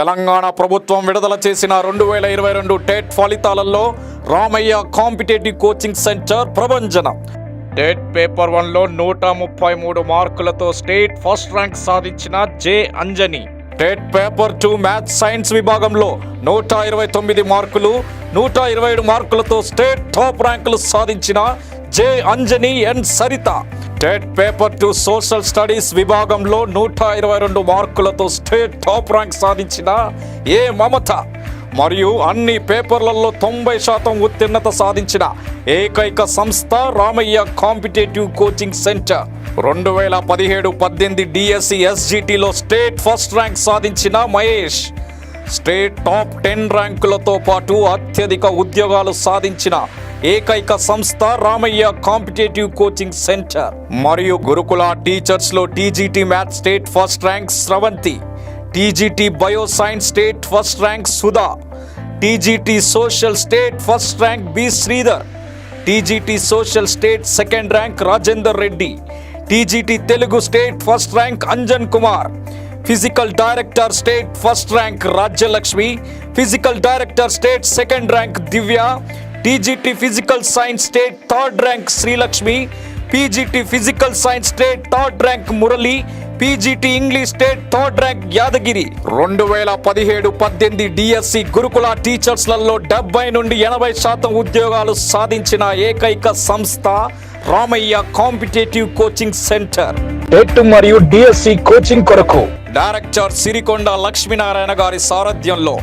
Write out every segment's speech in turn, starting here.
తెలంగాణ ప్రభుత్వం విడుదల చేసిన 2022 టెట్ ఫలితాలలో రామయ్య కాంపిటేటివ్ కోచింగ్ సెంటర్ ప్రభంజనం. టెట్ పేపర్ 1లో 133 మార్కులతో స్టేట్ ఫస్ట్ ర్యాంక్ సాధించిన J Anjani. TET paper 2 maths science విభాగంలో 129 మార్కులు, 127 మార్కులతో స్టేట్ టాప్ ర్యాంకులు సాధించిన J Anjani N Saritha. TET paper 2 social studies విభాగంలో 122 మార్కులతో స్టేట్ టాప్ ర్యాంక్ సాధించిన ఏ మమత. మరియు అన్ని పేపర్లలో 90% ఉత్తీర్ణత సాధించిన ఏకైక సంస్థ Ramayya competitive coaching centre. 2017-18 DSC ఎస్జిటిలో స్టేట్ ఫస్ట్ ర్యాంక్ సాధించిన మహేష్. స్టేట్ టాప్ 10 ర్యాంకులతో పాటు అత్యధిక ఉద్యోగాలు సాధించిన ఏకైక సంస్థ రామయ్య కాంపిటేటివ్ కోచింగ్ సెంటర్. మరియు గురుకుల టీచర్స్లో TGT maths state first rank Sravanthi, TGT bio science state first rank Sudha, TGT social state first rank B Sridhar, TGT social state second rank Rajender Reddy, TGT Telugu state first rank Anjan Kumar, physical director state first rank Rajyalakshmi, physical director state second rank Divya, TGT physical science state third rank Srilakshmi, PGT physical science state third rank Murali, PGT English state third rank Yadagiri. 2017-18 DSC గురుకుల టీచర్స్లలో 70 నుండి 80% ఉద్యోగాలు సాధించిన ఏకైక సంస్థ Ramayya competitive coaching centre. TET మరియు DSC coaching కొరకు director Sirikonda Lakshminarayana గారి సారథ్యంలో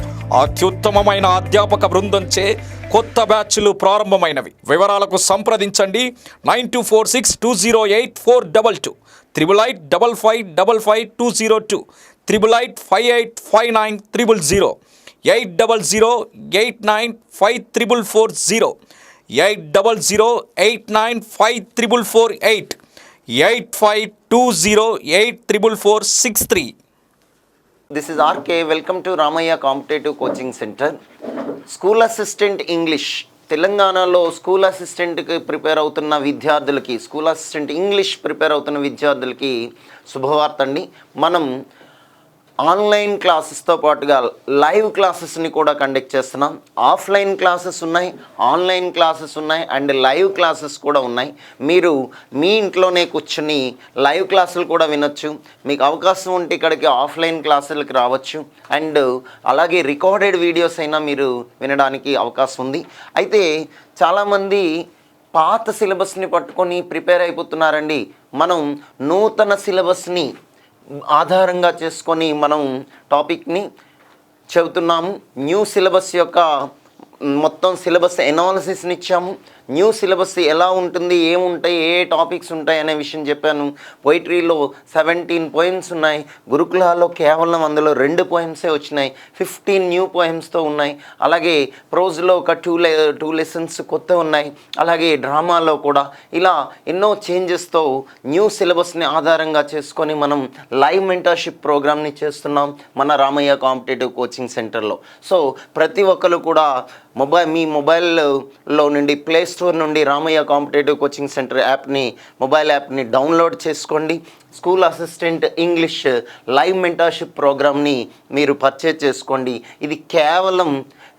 అత్యుత్తమమైన అధ్యాపక బృందంచే కొత్త బ్యాచ్లు ప్రారంభమైనవి. వివరాలకు సంప్రదించండి 9246208422, 8855555202, 88585900, 8008954440, 8008954448, 8520844463. This is RK. Welcome to Ramaya Competitive Coaching Center. School assistant English తెలంగాణలో స్కూల్ అసిస్టెంట్కి ప్రిపేర్ అవుతున్న విద్యార్థులకి, స్కూల్ అసిస్టెంట్ ఇంగ్లీష్ ప్రిపేర్ అవుతున్న విద్యార్థులకి శుభవార్త అండి. మనం ఆన్లైన్ క్లాసెస్తో పాటుగా లైవ్ క్లాసెస్ని కూడా కండక్ట్ చేస్తున్నాం. ఆఫ్లైన్ క్లాసెస్ ఉన్నాయి, ఆన్లైన్ క్లాసెస్ ఉన్నాయి, అండ్ లైవ్ క్లాసెస్ కూడా ఉన్నాయి. మీరు మీ ఇంట్లోనే కూర్చుని లైవ్ క్లాసులు కూడా వినొచ్చు. మీకు అవకాశం ఉంటే ఇక్కడికి ఆఫ్లైన్ క్లాసులకి రావచ్చు, అండ్ అలాగే రికార్డెడ్ వీడియోస్ అయినా మీరు వినడానికి అవకాశం ఉంది. అయితే చాలామంది పాత సిలబస్ని పట్టుకొని ప్రిపేర్ అయిపోతున్నారండి. మనం నూతన సిలబస్ని ఆధారంగా చేసుకొని మనం టాపిక్ని చెబుతున్నాము. న్యూ సిలబస్ యొక్క మొత్తం సిలబస్ ఎనాలిసిస్ని ఇచ్చాము. న్యూ సిలబస్ ఎలా ఉంటుంది, ఏముంటాయి, ఏ టాపిక్స్ ఉంటాయి అనే విషయం చెప్పాను. పోయిటరీలో 17 పోయిమ్స్ ఉన్నాయి, గురుకులాలో కేవలం అందులో 2 పోయిమ్సే వచ్చినాయి, 15 న్యూ పోయిమ్స్తో ఉన్నాయి. అలాగే ప్రోజ్లో ఒక 2 లెసన్స్ కొత్త ఉన్నాయి. అలాగే డ్రామాలో కూడా ఇలా ఎన్నో చేంజెస్తో న్యూ సిలబస్ని ఆధారంగా చేసుకొని మనం లైవ్ మెంటర్షిప్ ప్రోగ్రామ్ని చేస్తున్నాం మన రామయ్య కాంపిటేటివ్ కోచింగ్ సెంటర్లో. సో ప్రతి ఒక్కరు కూడా మీ మొబైల్లో నుండి ప్లే స్టోర్ నుండి Ramaiah competitive coaching centre mobile యాప్ని డౌన్లోడ్ చేసుకోండి. School assistant English live mentorship ప్రోగ్రామ్ని మీరు పర్చేజ్ చేసుకోండి. ఇది కేవలం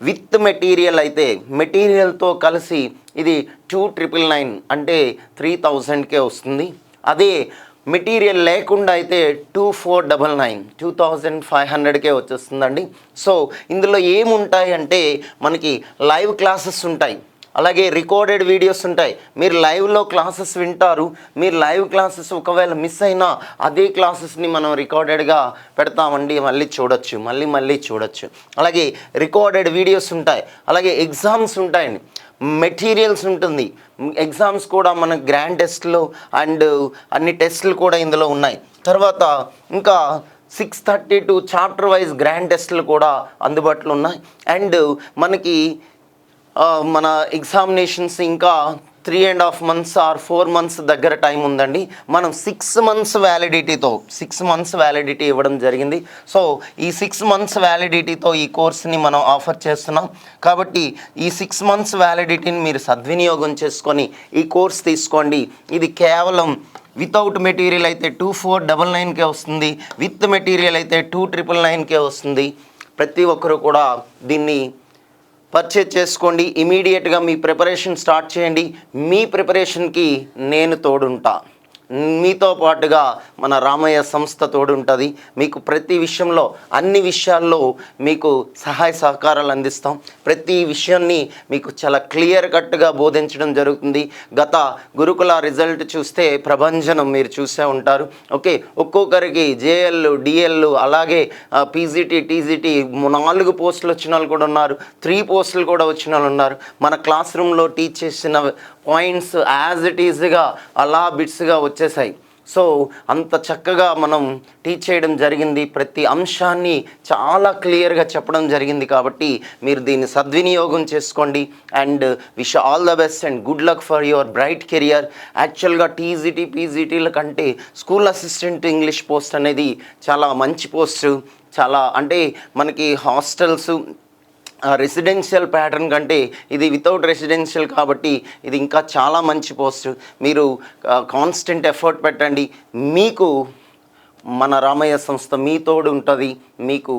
విత్ మెటీరియల్ అయితే, మెటీరియల్తో కలిసి ఇది 2999 అంటే 3000కే వస్తుంది. అదే మెటీరియల్ లేకుండా అయితే 2499 2500కే వచ్చేస్తుందండి. సో ఇందులో ఏముంటాయి అంటే మనకి లైవ్ క్లాసెస్ ఉంటాయి, అలాగే రికార్డెడ్ వీడియోస్ ఉంటాయి. మీరు లైవ్లో క్లాసెస్ వింటారు. మీరు లైవ్ క్లాసెస్ ఒకవేళ మిస్ అయినా అదే క్లాసెస్ని మనం రికార్డెడ్గా పెడతామండి, మళ్ళీ చూడొచ్చు. అలాగే రికార్డెడ్ వీడియోస్ ఉంటాయి, అలాగే ఎగ్జామ్స్ ఉంటాయండి, మెటీరియల్స్ ఉంటుంది. ఎగ్జామ్స్ కూడా మన గ్రాండ్ టెస్ట్లు అండ్ అన్ని టెస్టులు కూడా ఇందులో ఉన్నాయి. తర్వాత ఇంకా 632 చాప్టర్ వైజ్ గ్రాండ్ టెస్టులు కూడా అందుబాటులో ఉన్నాయి. అండ్ మనకి మన ఎగ్జామినేషన్స్ ఇంకా 3.5 months ఆర్ 4 months దగ్గర టైం ఉందండి. మనం 6 months వ్యాలిడిటీ ఇవ్వడం జరిగింది. సో ఈ 6 months వ్యాలిడిటీతో ఈ కోర్స్ని మనం ఆఫర్ చేస్తున్నాం. కాబట్టి ఈ 6 months వ్యాలిడిటీని మీరు సద్వినియోగం చేసుకొని ఈ కోర్స్ తీసుకోండి. ఇది కేవలం వితౌట్ మెటీరియల్ అయితే 2499కే వస్తుంది, విత్ మెటీరియల్ అయితే 2999కే వస్తుంది. ప్రతి ఒక్కరు కూడా దీన్ని పర్చేజ్ చేసుకోండి. ఇమీడియట్గా మీ ప్రిపరేషన్ స్టార్ట్ చేయండి. మీ ప్రిపరేషన్కి నేను తోడుంటా. మీతో పాటుగా మన రామయ్య సంస్థ తోడుంటుంది. మీకు ప్రతి విషయంలో, అన్ని విషయాల్లో మీకు సహాయ సహకారాలు అందిస్తాం. ప్రతి విషయాన్ని మీకు చాలా క్లియర్ కట్గా బోధించడం జరుగుతుంది. గత గురుకుల రిజల్ట్ చూస్తే ప్రభంజనం మీరు చూసే ఉంటారు. ఓకే, ఒక్కొక్కరికి జేఎల్, డిఎల్, అలాగే పీజీటీ, టీజీటీ 4 పోస్టులు వచ్చిన వాళ్ళు కూడా ఉన్నారు. 3 పోస్టులు కూడా వచ్చిన వాళ్ళు ఉన్నారు. మన క్లాస్ రూమ్లో టీచ్ చేసిన పాయింట్స్ యాజ్ ఇట్ ఈజ్గా అలా బిట్స్గా వచ్చేసాయి. సో అంత చక్కగా మనం టీచ్ చేయడం జరిగింది. ప్రతి అంశాన్ని చాలా క్లియర్గా చెప్పడం జరిగింది. కాబట్టి మీరు దీన్ని సద్వినియోగం చేసుకోండి. And wish all the best and good luck for your bright career. యాక్చువల్గా టీజీటీ, పీజీటీల కంటే స్కూల్ అసిస్టెంట్ ఇంగ్లీష్ పోస్ట్ అనేది చాలా మంచి పోస్టు. చాలా అంటే మనకి హాస్టల్స్ రెసిడెన్షియల్ ప్యాటర్న్ కంటే ఇది వితౌట్ రెసిడెన్షియల్ కాబట్టి ఇది ఇంకా చాలా మంచి పోస్ట్. మీరు కాన్స్టెంట్ ఎఫర్ట్ పెట్టండి. మీకు మన రామయ్య సంస్థ మీ తోడు ఉంటుంది. మీకు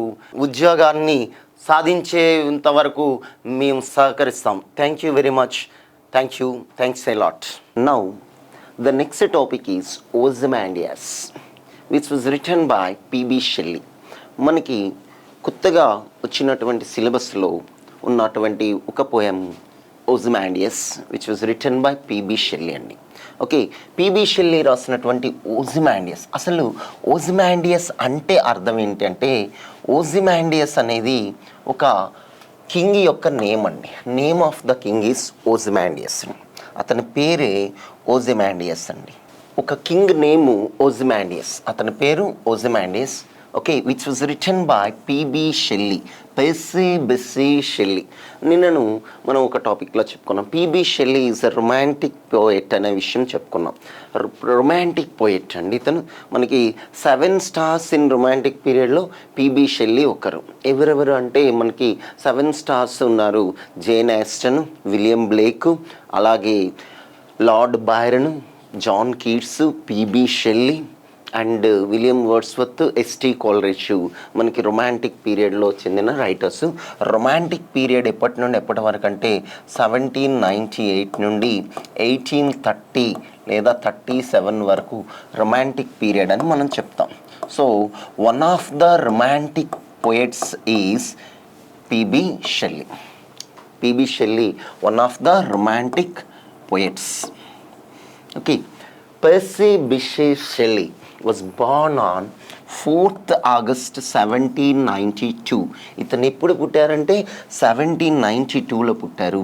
ఉద్యోగాన్ని సాధించేంత వరకు మేము సహకరిస్తాం. Thank you very much. Thanks a lot. Now the next topic is Ozymandias which was written by PB Shelley. మనకి కొత్తగా వచ్చినటువంటి సిలబస్లో ఉన్నటువంటి ఒక poem Ozymandias which was written by PB Shelley అండి. ఓకే, పిబి షెల్లీ రాసినటువంటి ఓజిమాండియస్. అసలు ఓజిమాండియస్ అంటే అర్థం ఏంటంటే, ఓజిమాండియస్ అనేది ఒక కింగ్ యొక్క నేమ్ అండి. Name of the king is Ozymandias. అతని పేరే ఓజిమాండియస్ అండి. ఒక కింగ్ నేము ఓజిమాండియస్, అతని పేరు Ozymandias. Okay, which was written by PB Shelley, Percy Shelley. నిన్నను మనం ఒక టాపిక్లో చెప్పుకున్నాం. P B Shelley is a romantic poet అనే విషయం చెప్పుకున్నాం. రొమాంటిక్ పోయెట్ అండి ఇతను. మనకి 7 స్టార్స్ ఇన్ రొమాంటిక్ పీరియడ్లో పిబి షెల్లీ ఒకరు. ఎవరెవరు అంటే మనకి 7 స్టార్స్ ఉన్నారు. జేన్ ఆస్టన్, విలియం బ్లేక్, అలాగే Lord Byron, John Keats, P B Shelley and William Wordsworth, S T Coleridge మనకి రొమాంటిక్ పీరియడ్లో చెందిన రైటర్స్. రొమాంటిక్ పీరియడ్ ఎప్పటి నుండి ఎప్పటి వరకు అంటే 1798 నుండి 1830 లేదా 37 వరకు రొమాంటిక్ పీరియడ్ అని మనం చెప్తాం. So one of the romantic poets is PB Shelley. PB Shelley one of the romantic poets. Okay, Percy Bysshe Shelley was born on 4th August 1792. ఇతను ఎప్పుడు పుట్టారంటే 1792లో పుట్టారు.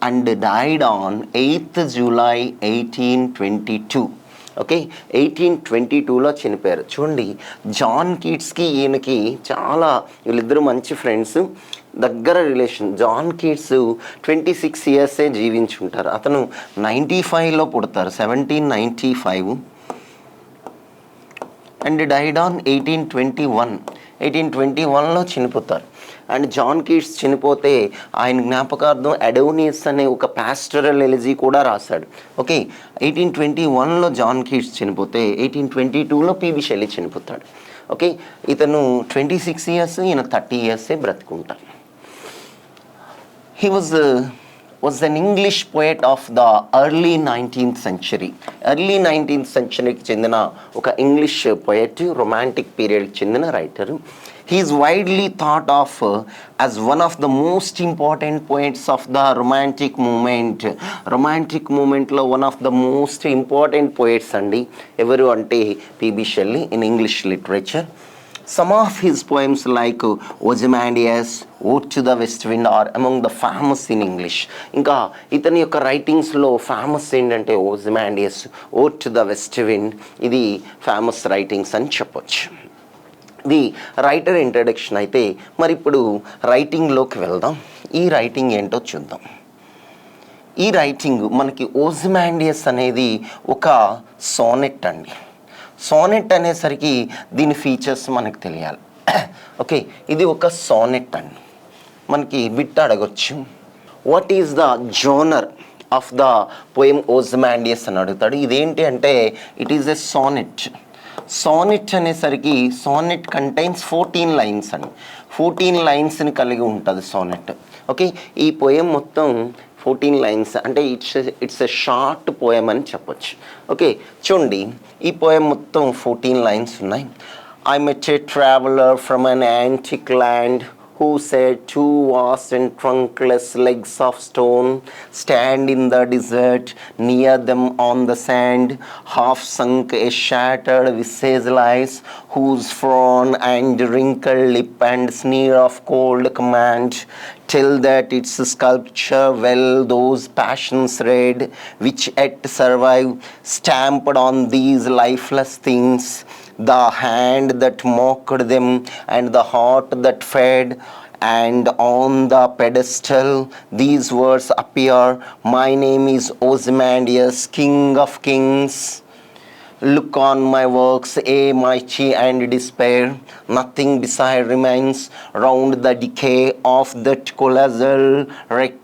And died on 8th July 1822. Okay, 1822లో చనిపోయారు. చూడండి, John కీట్స్కి ఈయనకి చాలా, వీళ్ళిద్దరూ మంచి ఫ్రెండ్స్, దగ్గర రిలేషన్. జాన్ కీట్స్ 26 ఇయర్సే జీవించి ఉంటారు. అతను 95లో పుడతారు, 1795, అండ్ డైడ్ ఆన్ 1821లో చనిపోతారు. అండ్ జాన్ కీట్స్ చనిపోతే ఆయన జ్ఞాపకార్థం అడోనియస్ అనే ఒక పాస్టరల్ ఎలిజీ కూడా రాశాడు. ఓకే, 1821లో జాన్ కీట్స్ చనిపోతే 1822లో పిబి షెల్లీ చనిపోతాడు. ఓకే, ఇతను 26 ఇయర్స్, ఈయన 30 ఇయర్సే బ్రతుకుంటారు. He was an English poet of the early 19th century. Early 19th centuryకి చెందిన ఒక ఇంగ్లీష్ పోయెట్, రొమాంటిక్ పీరియడ్కి చెందిన writer. He is widely thought of as one of the most important poets of the romantic movement. Romantic movementలో one of the most important poets అండి. ఎవరు అంటే P B Shelley in English literature. Some of his poems like Ozymandias, Ode to the West Wind are among the famous in English. ఇంకా ఇతని యొక్క రైటింగ్స్లో famous ఏంటంటే Ozymandias, Ode to the West Wind. ఇది famous writings అని చెప్పొచ్చు. ఇది writer introduction అయితే. మరి ఇప్పుడు రైటింగ్లోకి వెళ్దాం. ఈ రైటింగ్ ఏంటో చూద్దాం. ఈ రైటింగ్ మనకి ఓజిమాండియస్ అనేది ఒక సోనెట్ అండి. సోనెట్ అనేసరికి దీని ఫీచర్స్ మనకు తెలియాలి. ఓకే, ఇది ఒక సోనెట్ అండి. మనకి బిట్ అడగొచ్చు, what is the genre of the poem Ozymandias అని అడుగుతాడు. ఇదేంటి అంటే it is a sonnet. Sonnet అనేసరికి సానెట్ కంటైన్స్ 14 లైన్స్ అండి. 14 లైన్స్ని కలిగి ఉంటుంది సానెట్. ఓకే, ఈ పోయం మొత్తం 14 లైన్స్ అంటే ఇట్స్ ఎ షార్ట్ పోయం అని చెప్పొచ్చు. ఓకే, చూడండి ఈ పోయం మొత్తం 14 లైన్స్ ఉన్నాయి. I met a traveler from an antique land who said, two vast and trunkless legs of stone stand in the desert. Near them on the sand, half sunk a shattered visage lies, whose frown and wrinkled lip and sneer of cold command tell that its sculpture well those passions read, which yet survive, stamped on these lifeless things. The hand that mocked them and the heart that fed, and on the pedestal these words appear, my name is Ozymandias, king of kings. Look on my works, a mighty and despair. Nothing beside remains round the decay of that colossal wreck.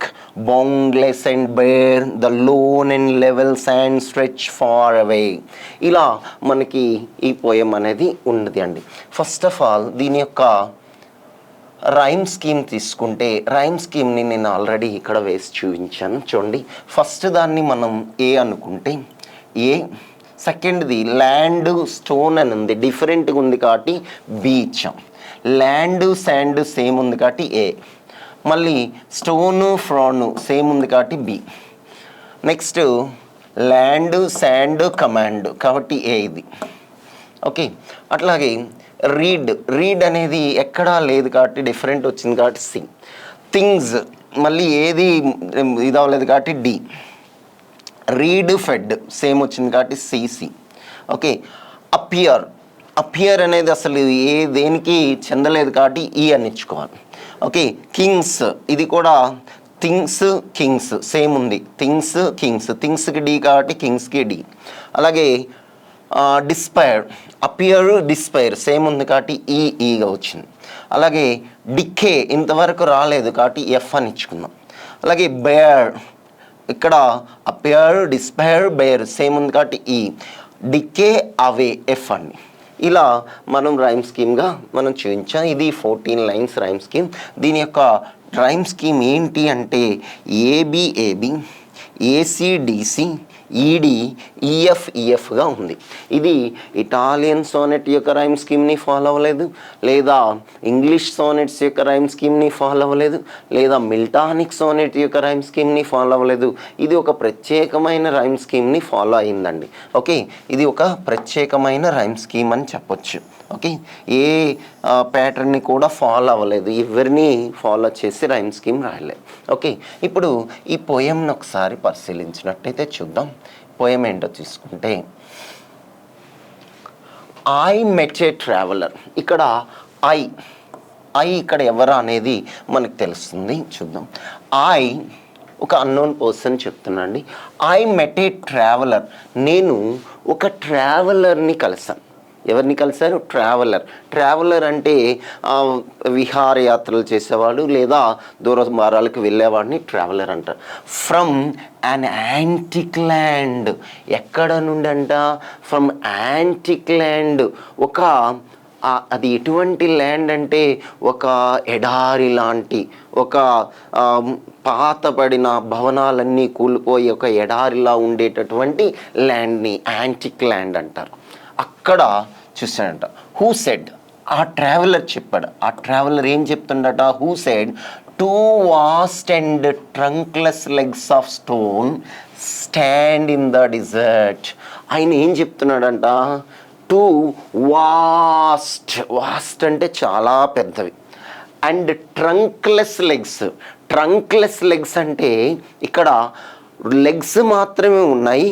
Boundless and bare, the lone and level sand stretch far away. ఇలా మనకి ఈ poem అనేది ఉన్నది అండి. First of all దీని యొక్క rhyme scheme తీసుకుంటే rhyme స్కీమ్ని నేను ఆల్రెడీ ఇక్కడ వేసి చూపించాను. చూడండి, ఫస్ట్ దాన్ని మనం ఏ అనుకుంటే ఏ, సెకండ్ది ల్యాండ్ స్టోన్ అని ఉంది, డిఫరెంట్గా ఉంది కాబట్టి బి ఇచ్చాం. ల్యాండ్ శాండ్ సేమ్ ఉంది కాబట్టి ఏ, మళ్ళీ స్టోను ఫ్రాను సేమ్ ఉంది కాబట్టి B. Next land sand command కాబట్టి ఏ ఇది. ఓకే, అట్లాగే రీడ్ అనేది ఎక్కడా లేదు కాబట్టి డిఫరెంట్ వచ్చింది కాబట్టి సి. థింగ్స్ మళ్ళీ ఏది ఇది అవ్వలేదు కాబట్టి డి. రీడ్ ఫెడ్ సేమ్ వచ్చింది కాబట్టి సిసి. ఓకే, అపియర్ అనేది అసలు ఏ దేనికి చెందలేదు కాబట్టి ఈ అని ఇచ్చుకోవాలి. ఓకే, కింగ్స్ ఇది కూడా థింగ్స్ కింగ్స్ సేమ్ ఉంది, థింగ్స్ కింగ్స్, థింగ్స్కి డి కాబట్టి కింగ్స్కి డి. అలాగే డిస్పైర్, అపియర్ డిస్పైర్ సేమ్ ఉంది కాబట్టి ఈగా వచ్చింది. అలాగే డికే ఇంతవరకు రాలేదు కాబట్టి ఎఫ్ అని ఇచ్చుకుందాం. అలాగే బేర్ ఇక్కడ అపియర్ డిస్పైర్ బేర్ సేమ్ ఉంది కాబట్టి ఈ, డికే అవే ఎఫ్ అని. ఇలా మనం రైమ్ స్కీమ్గా మనం చూపించాం. ఇది 14 లైన్స్ రైమ్ స్కీమ్. దీని యొక్క రైమ్ స్కీమ్ ఏంటి అంటే ఏబిఏబి, ఏసిడిసి, ఈడి, ఈఎఫ్ఈఎఫ్గా ఉంది. ఇది ఇటాలియన్ సోనెట్ యొక్క రైమ్ స్కీమ్ని ఫాలో అవ్వలేదు, లేదా ఇంగ్లీష్ సోనెట్స్ యొక్క రైమ్ స్కీమ్ని ఫాలో అవ్వలేదు, లేదా మిల్టానిక్ సోనెట్ యొక్క రైమ్ స్కీమ్ని ఫాలో అవ్వలేదు. ఇది ఒక ప్రత్యేకమైన రైమ్ స్కీమ్ని ఫాలో అయిందండి. ఓకే, ఇది ఒక ప్రత్యేకమైన రైమ్ స్కీమ్ అని చెప్పొచ్చు. ఓకే, ఏ ప్యాటర్న్ని కూడా ఫాలో అవ్వలేదు, ఎవరిని ఫాలో చేసి రైమ్ స్కీమ్ రాయలేదు. ఓకే, ఇప్పుడు ఈ పోయంను ఒకసారి పరిశీలించినట్టయితే చూద్దాం. పోయం ఏంటో తీసుకుంటే ఐ మెట్ ఏ ట్రావెలర్. ఇక్కడ ఐ ఇక్కడ ఎవరు అనేది మనకు తెలుస్తుంది. చూద్దాం. ఐ ఒక అన్నోన్ పర్సన్ చెప్తున్నాండి. ఐ మెట్ ఏ ట్రావెలర్, నేను ఒక ట్రావెలర్ని కలిసాను. ఎవరిని కలిశారు? ట్రావెలర్ అంటే విహారయాత్రలు చేసేవాడు లేదా దూర భారాలకు వెళ్ళేవాడిని ట్రావెలర్ అంటారు. ఫ్రమ్ అన్ యాంటిక్ ల్యాండ్, ఎక్కడ నుండి అంట? From antique land. ఒక అది ఎటువంటి ల్యాండ్ అంటే ఒక ఎడారి లాంటి, ఒక పాతబడిన భవనాలన్నీ కూలిపోయి ఒక ఎడారిలా ఉండేటటువంటి ల్యాండ్ని యాంటిక్ ల్యాండ్ అంటారు. అక్కడ చూసాడంట. హూ సెడ్, ఆ ట్రావెలర్ చెప్పాడు. ఆ ట్రావెలర్ ఏం చెప్తుండట? Who said, two vast and trunkless legs of stone stand in the desert. ఆయన ఏం చెప్తున్నాడంట? టూ వాస్ట్ అంటే చాలా పెద్దవి, అండ్ ట్రంక్లెస్ లెగ్స్ అంటే ఇక్కడ లెగ్స్ మాత్రమే ఉన్నాయి,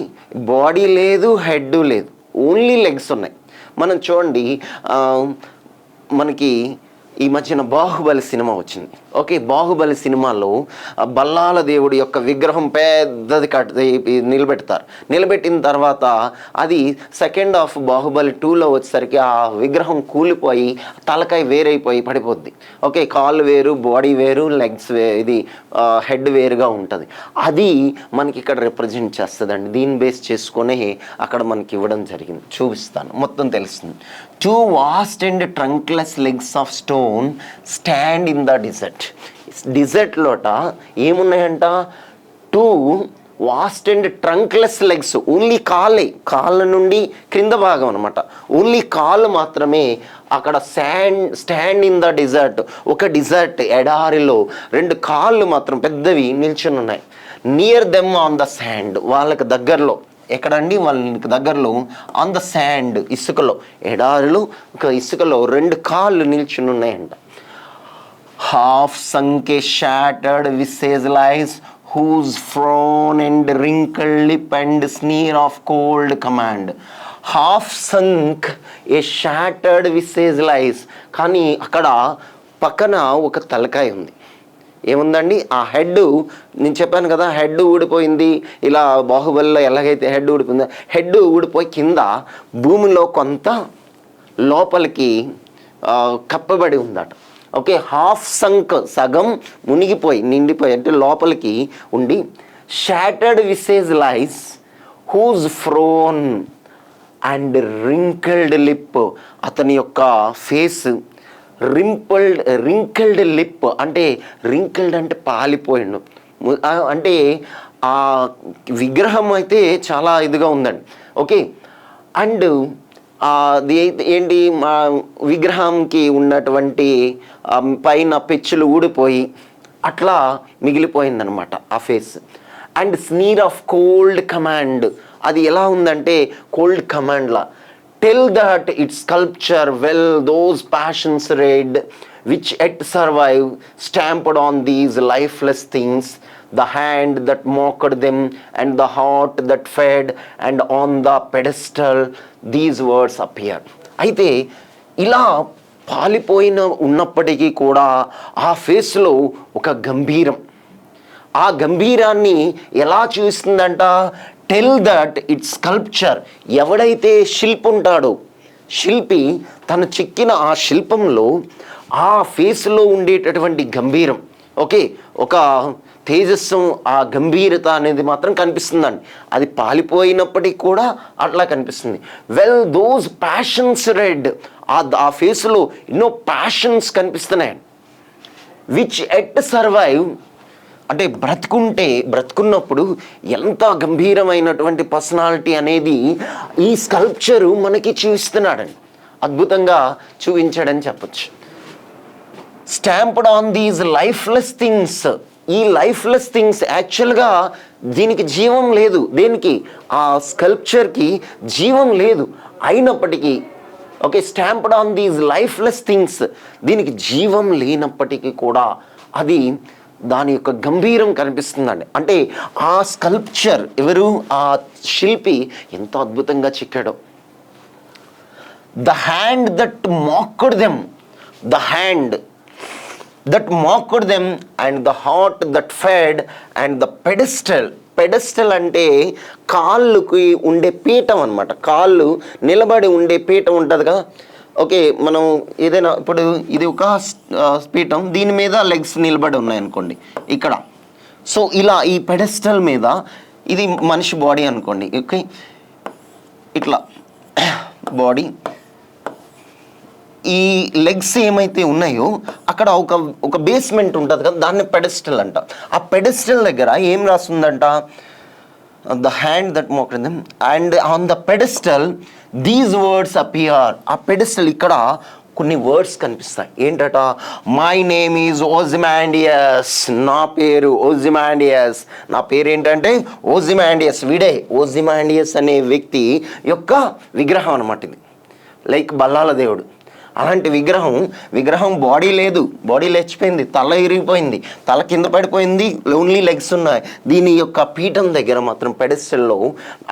బాడీ లేదు, హెడ్ లేదు, ఓన్లీ లెగ్స్ ఉన్నాయి. మనం చూడండి, మనకి ఈ మధ్యన బాహుబలి సినిమా వచ్చింది. ఓకే, బాహుబలి సినిమాలో బల్లాల దేవుడి యొక్క విగ్రహం పెద్దది నిలబెడతారు. నిలబెట్టిన తర్వాత అది సెకండ్ హాఫ్ బాహుబలి 2లో వచ్చేసరికి ఆ విగ్రహం కూలిపోయి తలకాయ వేరైపోయి పడిపోద్ది. ఓకే, కాళ్ళు వేరు, బాడీ వేరు, లెగ్స్ ఇది హెడ్ వేరుగా ఉంటుంది. అది మనకి ఇక్కడ రిప్రజెంట్ చేస్తుందండి. దీన్ని బేస్ చేసుకొని అక్కడ మనకి ఇవ్వడం జరిగింది. చూపిస్తాను, మొత్తం తెలుస్తుంది. 2 vast and trunkless legs of stone stand in the desert. డిజర్ట్లోట ఏమున్నాయంట? 2 vast and trunkless legs, only కాళ్ళ నుండి క్రింద భాగం అనమాట, ఓన్లీ కాళ్ళు మాత్రమే అక్కడ స్టాండ్ ఇన్ ద డిజర్ట్. ఒక డిజర్ట్ ఎడారిలో 2 కాళ్ళు మాత్రం పెద్దవి నిల్చుని ఉన్నాయి. Near them on the sand, వాళ్ళకి దగ్గరలో. ఎక్కడండి? వాళ్ళకి దగ్గరలో ఆన్ ద శాండ్, ఇసుకలో, ఎడారిలో ఒక ఇసుకలో 2 కాళ్ళు నిల్చుని ఉన్నాయంట. Half sunk a shattered visage lies, whose frown and wrinkled lip and sneer of cold command. Half sunk a shattered visage lies. కానీ అక్కడ పక్కన ఒక తలకాయ ఉంది. ఏముందండి? ఆ హెడ్, నేను చెప్పాను కదా హెడ్ ఊడిపోయింది, ఇలా బాహుబలిలో ఎలాగైతే హెడ్ ఊడిపోయిందో, హెడ్ ఊడిపోయి కింద భూమిలో కొంత లోపలికి కప్పబడి ఉందట. ఓకే, హాఫ్ సంక్, సగం మునిగిపోయి నిండిపోయి అంటే లోపలికి ఉండి. Shattered visage lies, whose frown and wrinkled lip, అతని యొక్క ఫేస్ రింకిల్డ్ లిప్ అంటే రింకిల్డ్ అంటే పాలిపోయిండు, అంటే ఆ విగ్రహం అయితే చాలా ఇదిగా ఉందండి. ఓకే, అండ్ అది ఏంటి, మా విగ్రహంకి ఉన్నటువంటి పైన పెచ్చులు ఊడిపోయి అట్లా మిగిలిపోయిందనమాట ఆ face. And sneer of cold command, అది ఎలా ఉందంటే కోల్డ్ కమాండ్లా. Tell that its sculpture well those passions red, which yet survive, stamped on these lifeless things, the hand that mocked them and the heart that fed, and on the pedestal these words appear. అయితే ఇలా పాలిపోయిన ఉన్నప్పటికీ కూడా ఆ ఫేస్లో ఒక గంభీరం, ఆ గంభీరాన్ని ఎలా చూస్తుందంట? Tell that it's sculpture, ఎవడైతే శిల్పి ఉంటాడో, శిల్పి తను చెక్కిన ఆ శిల్పంలో ఆ ఫేస్లో ఉండేటటువంటి గంభీరం, ఓకే, ఒక తేజస్సు, ఆ గంభీరత అనేది మాత్రం కనిపిస్తుందండి. అది పాలిపోయినప్పటికీ కూడా అట్లా కనిపిస్తుంది. వెల్ దోస్ ప్యాషన్స్ రెడ్, ఆ ఫేస్లో ఎన్నో ప్యాషన్స్ కనిపిస్తున్నాయండి. విచ్ ఎట్ సర్వైవ్ అంటే బ్రతుకున్నప్పుడు ఎంత గంభీరమైనటువంటి పర్సనాలిటీ అనేది ఈ స్కల్ప్చరు మనకి చూపిస్తున్నాడండి, అద్భుతంగా చూపించాడని చెప్పచ్చు. Stamped on these lifeless things, ఈ లైఫ్లెస్ థింగ్స్ యాక్చువల్గా దీనికి జీవం లేదు. దేనికి? ఆ స్కల్ప్చర్కి జీవం లేదు. అయినప్పటికీ okay, stamped on these lifeless things, దీనికి జీవం లేనప్పటికీ కూడా అది దాని యొక్క గంభీరం కనిపిస్తుందండి. అంటే ఆ స్కల్ప్చర్ ఎవరు? ఆ శిల్పి ఎంత అద్భుతంగా చెక్కాడో. The hand that mocked them, the hand that mocked them and the heart that fed and the pedestal అంటే కాళ్ళుకి ఉండే పీఠం అనమాట. కాళ్ళు నిలబడి ఉండే పీఠం ఉంటుంది కదా. ఓకే, మనం ఏదైనా ఇప్పుడు ఇది ఒక పీఠం, దీని మీద లెగ్స్ నిలబడి ఉన్నాయనుకోండి ఇక్కడ. సో ఇలా ఈ పెడెస్టల్ మీద ఇది మనిషి బాడీ అనుకోండి. ఓకే, ఇట్లా బాడీ, ఈ లెగ్స్ ఏమైతే ఉన్నాయో అక్కడ ఒక బేస్మెంట్ ఉంటుంది కదా, దాన్ని పెడెస్టల్ అంట. ఆ పెడెస్టల్ దగ్గర ఏం రాస్తుందంట? The hand that mocked them and on the pedestal these words appear. ఆ పెడెస్టల్ ఇక్కడ కొన్ని వర్డ్స్ కనిపిస్తాయి. ఏంటట? మై నేమ్ ఈజ్ ఓజిమాండియస్, నా పేరు ఓజిమాండియస్. నా పేరు ఏంటంటే ఓజిమాండియస్. వీడే ఓజిమాండియస్ అనే వ్యక్తి యొక్క విగ్రహం అనమాట ఇది. లైక్ బల్లాల దేవుడు అలాంటి విగ్రహం బాడీ లేదు, బాడీ లేచిపోయింది, తల ఇరిగిపోయింది, తల కింద పడిపోయింది, ఓన్లీ లెగ్స్ ఉన్నాయి. దీని యొక్క పీఠం దగ్గర మాత్రం పెడెస్టల్లో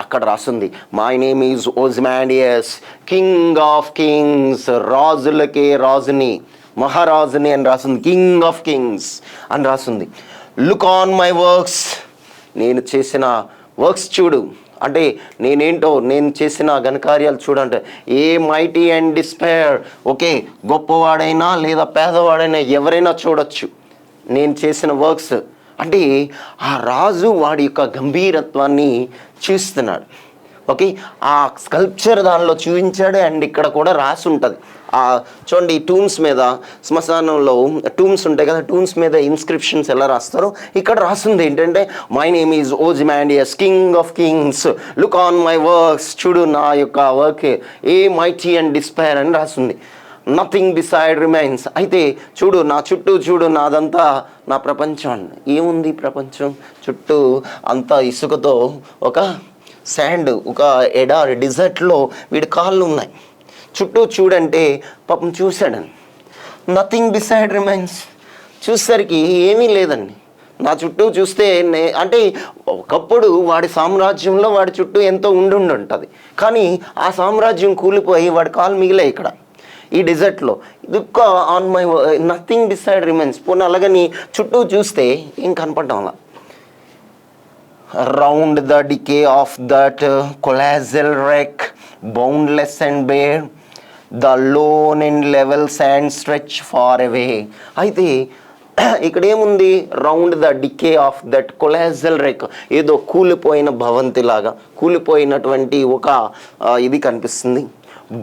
అక్కడ రాస్తుంది my name is Ozymandias, king of kings, రాజులకే రాజుని, మహారాజుని అని రాసింది, కింగ్ ఆఫ్ కింగ్స్ అని రాసింది. లుక్ ఆన్ మై వర్క్స్, నేను చేసిన వర్క్స్ చూడు, అంటే నేనేంటో నేను చేసిన ఘనకార్యాలు చూడంటే. Ye mighty and despair, okay, గొప్పవాడైనా లేదా పేదవాడైనా ఎవరైనా చూడొచ్చు నేను చేసిన వర్క్స్. అంటే ఆ రాజు వాడి యొక్క గంభీరత్వాన్ని చూస్తున్నాడు. ఓకే, ఆ స్కల్ప్చర్ దానిలో చూపించాడు. అండ్ ఇక్కడ కూడా రాసి ఉంటుంది. చూడండి, టూమ్స్ మీద, శ్మశానంలో టూమ్స్ ఉంటాయి కదా, టూమ్స్ మీద ఇన్స్క్రిప్షన్స్ ఎలా రాస్తారో ఇక్కడ రాస్తుంది ఏంటంటే, my name is Ozymandias, king of kings, look on my works, చూడు నా యొక్క work, ye mighty and despair అని రాస్తుంది. నథింగ్ బిసైడ్ రిమైన్స్, అయితే చూడు నా చుట్టూ చూడు, నాదంతా నా ప్రపంచం. ఏముంది ప్రపంచం చుట్టూ? అంతా ఇసుకతో, ఒక శాండ్, ఒక ఎడారి డిజర్ట్లో వీడి కాళ్ళు ఉన్నాయి. చుట్టూ చూడంటే పాపం చూశాడని, నథింగ్ బిసైడ్ రిమైన్స్, చూసేసరికి ఏమీ లేదండి. నా చుట్టూ చూస్తే అంటే ఒకప్పుడు వాడి సామ్రాజ్యంలో వాడి చుట్టూ ఎంతో ఉంటుంది, కానీ ఆ సామ్రాజ్యం కూలిపోయి వాడి కాలు మిగిలే ఇక్కడ ఈ డిజర్ట్లో. దుఃఖ on my nothing beside remains. పోనీ అలాగని చుట్టూ చూస్తే ఏం కనపడడం అలా. Round the decay of that colossal wreck, boundless and bare, the lone and level sand stretch far away. అయితే ఇక్కడ ఏముంది? Round the decay of that colossal wreck, ఏదో కూలిపోయిన భవంతిలాగా, కూలిపోయినటువంటి ఒక ఇది కనిపిస్తుంది.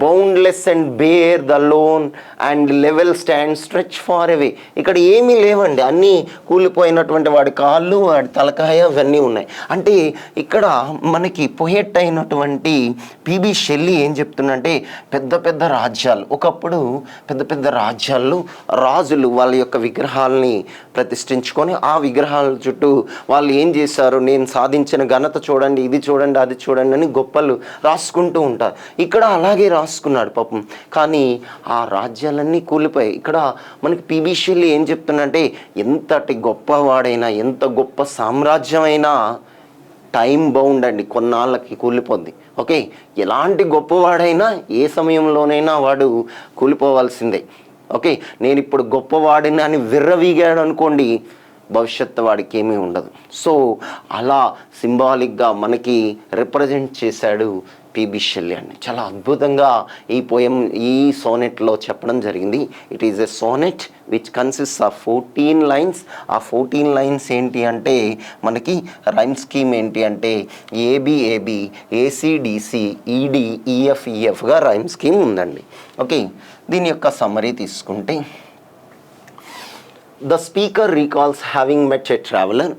Boundless and bare, the lone and level stand stretch far away. ఇక్కడ ఏమీ లేవండి, అన్నీ కూలిపోయినటువంటి వాడి కాళ్ళు, వాడి తలకాయ, ఇవన్నీ ఉన్నాయి. అంటే ఇక్కడ మనకి పొయెట్ అయినటువంటి పిబి షెల్లీ ఏం చెప్తుందంటే, పెద్ద పెద్ద రాజ్యాలు, ఒకప్పుడు పెద్ద పెద్ద రాజ్యాల్లో రాజులు వాళ్ళ యొక్క విగ్రహాలని ప్రతిష్ఠించుకొని ఆ విగ్రహాల చుట్టూ వాళ్ళు ఏం చేశారు, నేను సాధించిన ఘనత చూడండి, ఇది చూడండి, అది చూడండి అని గొప్పలు రాసుకుంటూ ఉంటారు. ఇక్కడ అలాగే రాసుకున్నాడు పాపం, కానీ ఆ రాజ్యాలన్నీ కూలిపోయాయి. ఇక్కడ మనకి పిబి షెల్లీ ఏం చెప్తున్నంటే, ఎంతటి గొప్పవాడైనా, ఎంత గొప్ప సామ్రాజ్యమైనా టైం బౌండ్ అండి, కొన్నాళ్ళకి కూలిపోద్ది. ఓకే, ఎలాంటి గొప్పవాడైనా ఏ సమయంలోనైనా వాడు కూలిపోవాల్సిందే. ఓకే, నేను ఇప్పుడు గొప్పవాడిని అని విర్రవీగాడు అనుకోండి, భవిష్యత్తు వాడికి ఏమీ ఉండదు. సో అలా సింబాలిక్గా మనకి రిప్రజెంట్ చేశాడు పిబి షెల్లీ అండి. చాలా అద్భుతంగా ఈ పోయం, ఈ సోనెట్లో చెప్పడం జరిగింది. It is a Sonet which consist of 14 lines. ఆ 14 లైన్స్ ఏంటి అంటే, మనకి రైమ్ స్కీమ్ ఏంటి అంటే ఏబిఏబి, ఏసిడిసి, ఈడి, ఈఎఫ్ఈఎఫ్గా రైమ్ స్కీమ్ ఉందండి. ఓకే, దీని యొక్క సమ్మరీ తీసుకుంటే, the speaker recalls having met a traveller.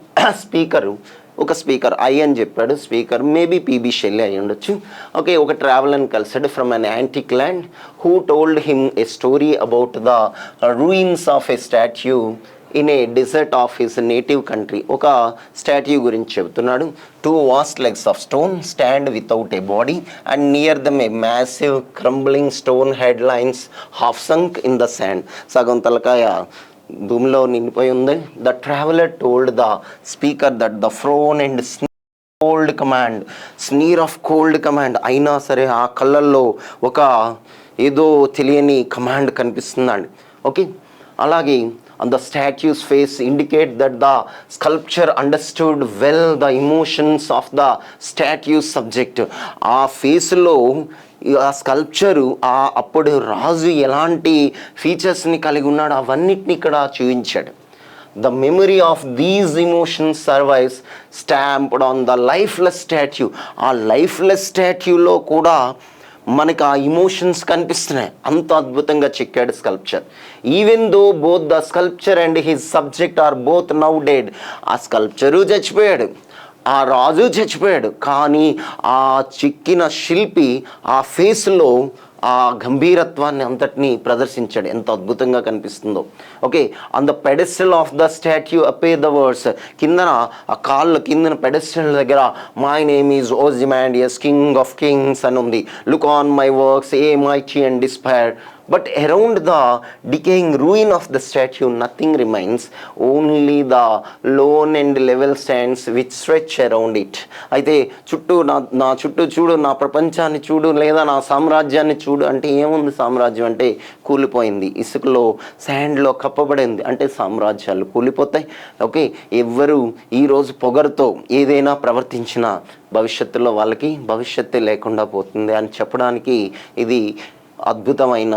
Speaker I అని చెప్పాడు, స్పీకర్ మేబీ పిబి షెల్లీ అయి ఉండొచ్చు. ఓకే, ఒక ట్రావెలర్ని కలిసాడు from an antique land, who told him a story about the ruins of a statue in a desert of his native country. ఒక statue గురించి చెబుతున్నాడు. 2 vast legs of stone stand without a body, and near them a massive crumbling stone head lies half sunk in the sand. సగం తలకాయ భూమిలో నిండిపోయి ఉంది. The traveller told the speaker that the frown and cold command, sneer of cold command, అయినా సరే ఆ కళ్ళల్లో ఒక ఏదో తెలియని కమాండ్ కనిపిస్తుందండి. ఓకే, అలాగే on the statue's face indicate that the sculpture understood well the emotions of the statue's subject. ఆ ఫేస్లో ఆ స్కల్ప్చరు అప్పుడు రాజు ఎలాంటి ఫీచర్స్ని కలిగి ఉన్నాడు అవన్నిటిని ఇక్కడ చూపించాడు. The memory of these emotions survives stamped on the lifeless statue. ఆ లైఫ్లెస్ స్టాట్యూలో కూడా మనకు ఆ ఇమోషన్స్ కనిపిస్తున్నాయి. అంత అద్భుతంగా చెక్కాడు sculpture. Even though both the sculpture and his subject are both now dead. ఆ స్కల్ప్చరు చచ్చిపోయాడు, ఆ రాజు చచ్చిపోయాడు, కానీ ఆ చెక్కిన శిల్పి ఆ ఫేస్లో ఆ గంభీరత్వాన్ని అంతటినీ ప్రదర్శించాడు. ఎంత అద్భుతంగా కనిపిస్తుందో. Okay, on the pedestal of the statue appear the words, కిందన ఆ కాళ్ళ కిందన పెడెస్టల్ దగ్గర my name is Ozymandias, king of kings అని ఉంది. Look on my works, ye mighty and despair, But around the decaying ruin of the statue, nothing remains, only the lone and level stands which stretch around it. అయితే చుట్టూ నా చుట్టూ చూడు, నా ప్రపంచాన్ని చూడు, లేదా నా సామ్రాజ్యాన్ని చూడు అంటే ఏముంది? సామ్రాజ్యం అంటే కూలిపోయింది, ఇసుకలో శాండ్లో కప్పబడింది అంటే సామ్రాజ్యాలు కూలిపోతాయి. ఓకే, ఎవ్వరు ఈరోజు పొగరుతో ఏదైనా ప్రవర్తించినా భవిష్యత్తులో వాళ్ళకి భవిష్యత్తే లేకుండా పోతుంది అని చెప్పడానికి ఇది అద్భుతమైన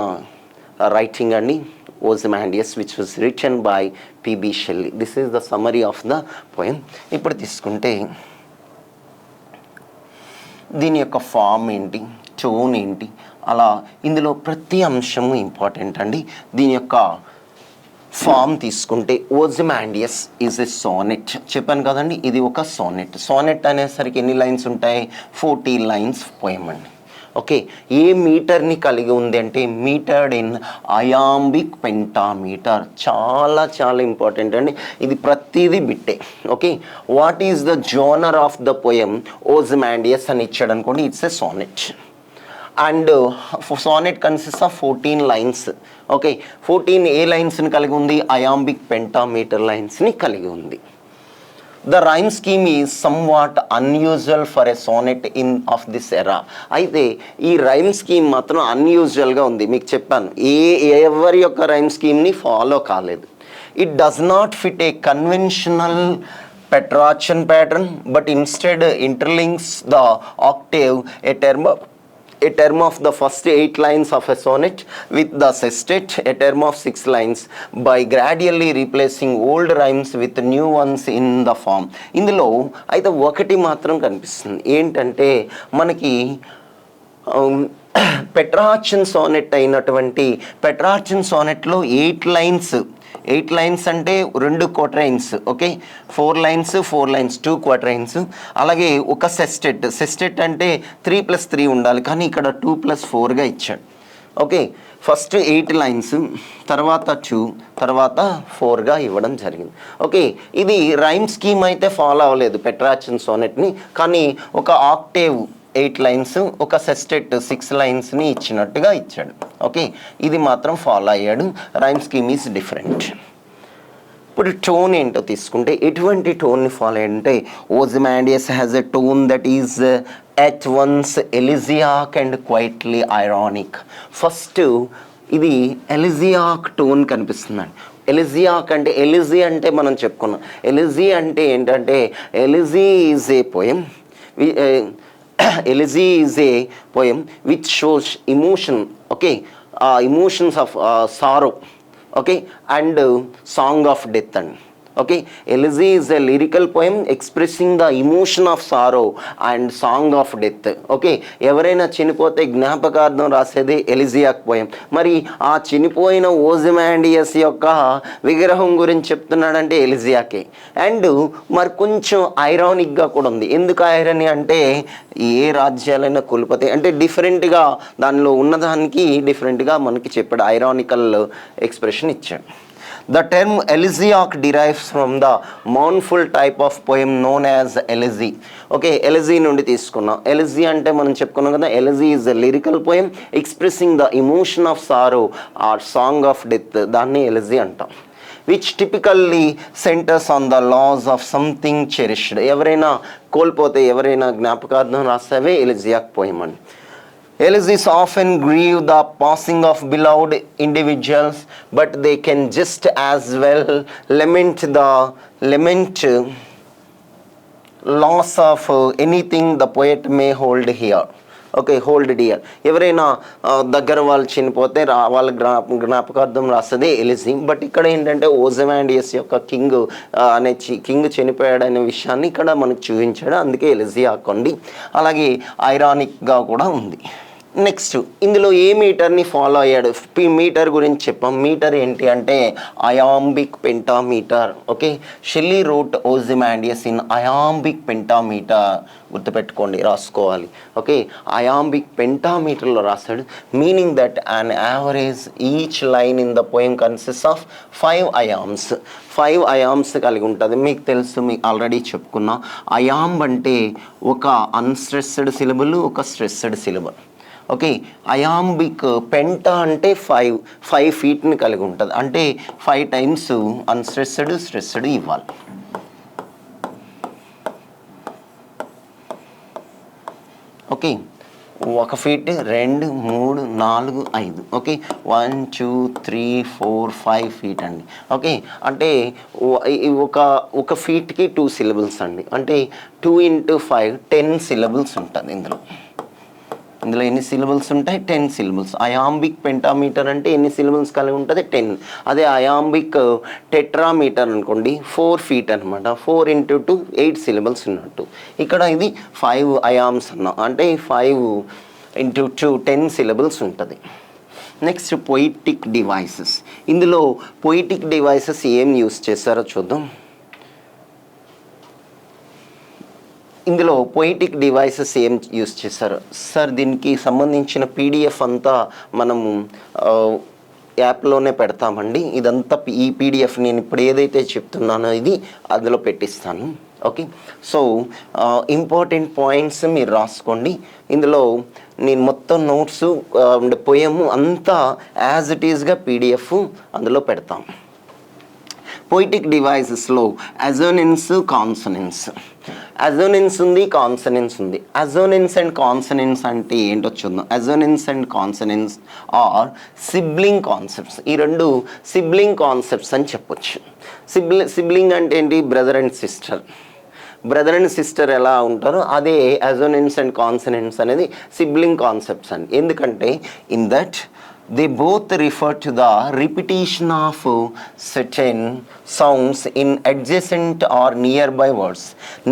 రైటింగ్ అండి, Ozymandias, which was written by PB Shelley. This is the summary of the poem. ఇప్పుడు తీసుకుంటే దీని యొక్క ఫామ్ ఏంటి, టోన్ ఏంటి, అలా ఇందులో ప్రతి అంశము ఇంపార్టెంట్ అండి. దీని యొక్క ఫామ్ తీసుకుంటే ఓజిమాండియస్ ఈజ్ ఎ సోనెట్. చెప్పాను కదండి, ఇది ఒక సోనెట్. సోనెట్ అనేసరికి ఎన్ని లైన్స్ ఉంటాయి? 40 లైన్స్ పోయం అండి. ఓకే, ఏ మీటర్ని కలిగి ఉంది అంటే మీటర్డ్ ఇన్ అయాంబిక్ పెంటామీటర్. చాలా చాలా ఇంపార్టెంట్ అండి, ఇది ప్రతిదీ బిట్టే. Okay, what is the genre of the poem? Ozymandias అని ఇచ్చాడు అనుకోండి, it's a sonnet. And sonnet consist of 14 lines. Okay, 14 ఏ లైన్స్ని కలిగి ఉంది? అయాంబిక్ పెంటామీటర్ లైన్స్ని కలిగి ఉంది. The rhyme scheme is somewhat unusual for a sonnet in of this era. అయితే ఈ రైమ్ స్కీమ్ మాత్రం అన్యూజువల్గా ఉంది. మీకు చెప్పాను, ఎవరి యొక్క రైమ్ స్కీమ్ని ఫాలో కాలేదు. It does not fit A conventional Petrarchan pattern, but instead interlinks the octave, a term of the first 8 lines of a sonnet with the sestet, a term of 6 lines, by gradually replacing old rhymes with new ones in the form. ఇందులో అయితే ఒకటి మాత్రం కనిపిస్తుంది, ఏంటంటే మనకి పెట్రార్చన్ Sonet అయినటువంటి పెట్రార్చన్ సోనెట్లో 8 lines అంటే 2 క్వార్టరైన్స్. Okay, 4 lines 2 క్వార్టరైన్స్. అలాగే ఒక సెస్టెట్ అంటే 3+3 ఉండాలి, కానీ ఇక్కడ 2+4గా ఇచ్చాడు. ఓకే, ఫస్ట్ 8 లైన్స్, తర్వాత 2, తర్వాత 4గా ఇవ్వడం జరిగింది. ఓకే, ఇది రైమ్ స్కీమ్ అయితే ఫాలో అవ్వలేదు పెట్రార్చన్ సోనెట్ని, కానీ ఒక ఆక్టేవ్ 8 లైన్స్, ఒక సెస్టెట్ 6 లైన్స్ని ఇచ్చినట్టుగా ఇచ్చాడు. ఓకే, ఇది మాత్రం ఫాలో అయ్యాడు. Rhyme scheme is different. ఇప్పుడు టోన్ ఏంటో తీసుకుంటే ఎటువంటి టోన్ని ఫాలో అయ్యాడంటే Ozymandias has a tone that is at once elegiac and quietly ironic. First ఇది ఎలిజియాక్ టోన్ కనిపిస్తుందండి. ఎలిజియాక్ అంటే, ఎలిజీ అంటే మనం చెప్పుకున్నాం, ఎలిజీ అంటే ఏంటంటే elegy is a poem. Elegy is a poem which shows emotion, okay, emotions of sorrow, okay, and song of death. And okay, elegy is a lyrical poem expressing the emotion of sorrow and song of death. okay, ఎవరైనా చనిపోతే జ్ఞాపకార్థం రాసేది ఎలిజియాక్ poem. మరి ఆ చనిపోయిన ఓజిమాండియస్ యొక్క విగ్రహం గురించి చెప్తున్నాడంటే ఎలిజియాకే. అండ్ మరి కొంచెం ఐరానిక్గా కూడా ఉంది. ఎందుకు ఐరనీ అంటే ఏ రాజ్యాలైనా కూలిపోతాయి అంటే డిఫరెంట్గా దానిలో ఉన్నదానికి డిఫరెంట్గా మనకి చెప్పాడు, ఐరానికల్ ఎక్స్ప్రెషన్ ఇచ్చాడు. The term elegiac derives from the mournful type of poem known as elegy. Okay, elegy నుండి తీసుకున్నాం. ఎలిజీ అంటే మనం చెప్పుకున్నాం కదా, elegy is a lyrical poem expressing the emotion of sorrow or song of death, దాన్ని elegy అంటాం. Which typically centres on the loss of something cherished. ఎవరైనా కోల్పోతే, ఎవరైనా జ్ఞాపకార్థం రాసేవే ఎలిజియాక్ పోయం అండి. Elegies often grieve the passing of beloved individuals, but they can just as well lament loss of anything the poet may hold here. Okay, hold dear. ఎవరైనా దగ్గర వాళ్ళు చనిపోతే వాళ్ళ జ్ఞాపకార్థం రాస్తుంది ఎలిజీ. బట్ ఇక్కడ ఏంటంటే ఓజిమాండియస్ యొక్క కింగ్ చనిపోయాడనే విషయాన్ని ఇక్కడ మనకు చూపించాడు, అందుకే ఎలిజీ ఆకండి. అలాగే ఐరానిక్గా కూడా ఉంది. నెక్స్ట్ ఇందులో ఏ మీటర్ని ఫాలో అయ్యాడు? మీటర్ గురించి చెప్పాం. మీటర్ ఏంటి అంటే iambic pentameter. Okay, Shelley wrote Ozymandias in iambic pentameter. గుర్తుపెట్టుకోండి, రాసుకోవాలి. ఓకే, అయాంబిక్ పెంటామీటర్లో రాశాడు. Meaning that on average each line in the poem consist of 5 iambs. 5 iambs కలిగి ఉంటుంది. మీకు తెలుసు, మీకు ఆల్రెడీ చెప్పుకున్నా. అయాంబ్ అంటే ఒక అన్స్ట్రెస్డ్ సిలబుల్, ఒక stressed syllable. Okay, iambic Penta అంటే 5 ఫీట్ని కలిగి ఉంటుంది. అంటే 5 టైమ్స్ అన్స్ట్రెస్డ్ స్ట్రెస్డ్ ఇవ్వాలి. Okay, 1 feet 2 3 4 5. ఓకే, 1 2 3 4 5 ఫీట్ అండి. ఓకే, అంటే ఒక ఫీట్కి 2 సిలబుల్స్ అండి. అంటే 2 × 5 10 సిలబుల్స్ ఉంటుంది. ఇందులో ఎన్ని సిలబుల్స్ ఉంటాయి? 10 సిలబుల్స్. అయాంబిక్ పెంటామీటర్ అంటే ఎన్ని సిలబుల్స్ కలిగి ఉంటుంది? 10. అదే అయాంబిక్ టెట్రామీటర్ అనుకోండి 4 ఫీట్ అనమాట. 4 × 2 8 సిలబుల్స్ ఉన్నట్టు. ఇక్కడ ఇది 5 అయామ్స్ అన్నాం, అంటే 5 × 2 10 సిలబుల్స్ ఉంటుంది. Next poetic devices. ఇందులో పొయిటిక్ డివైసెస్ ఏం యూస్ చేస్తారో చూద్దాం. ఇందులో పొయిటిక్ డివైసెస్ ఏం యూస్ చేస్తారు సార్? దీనికి సంబంధించిన పీడిఎఫ్ అంతా మనము యాప్లోనే పెడతామండి. ఇదంతా ఈ పీడిఎఫ్ నేను ఇప్పుడు ఏదైతే చెప్తున్నానో ఇది అందులో పెట్టిస్తాను. ఓకే, సో ఇంపార్టెంట్ పాయింట్స్ మీరు రాసుకోండి. ఇందులో నేను మొత్తం నోట్స్ పోయము అంతా యాజ్ ఇట్ ఈస్గా పీడిఎఫ్ అందులో పెడతాం. Poetic డివైసెస్లో అజోనెన్స్, consonance. అజోనెన్స్ ఉంది, కాన్సనెన్స్ ఉంది. అజోనెన్స్ అండ్ కాన్సనెన్స్ అంటే ఏంటో చూద్దాం. Assonance and consonance are sibling concepts. ఈ రెండు సిబ్లింగ్ కాన్సెప్ట్స్ అని చెప్పొచ్చు. సిబ్లింగ్ అంటే ఏంటి? Brother and sister. Brother and sister ఎలా ఉంటారో అదే అజోనెన్స్ అండ్ కాన్సనెన్స్ అనేది సిబ్లింగ్ కాన్సెప్ట్స్ అండి. ఎందుకంటే in that they both refer to the repetition of certain sounds in adjacent or nearby words.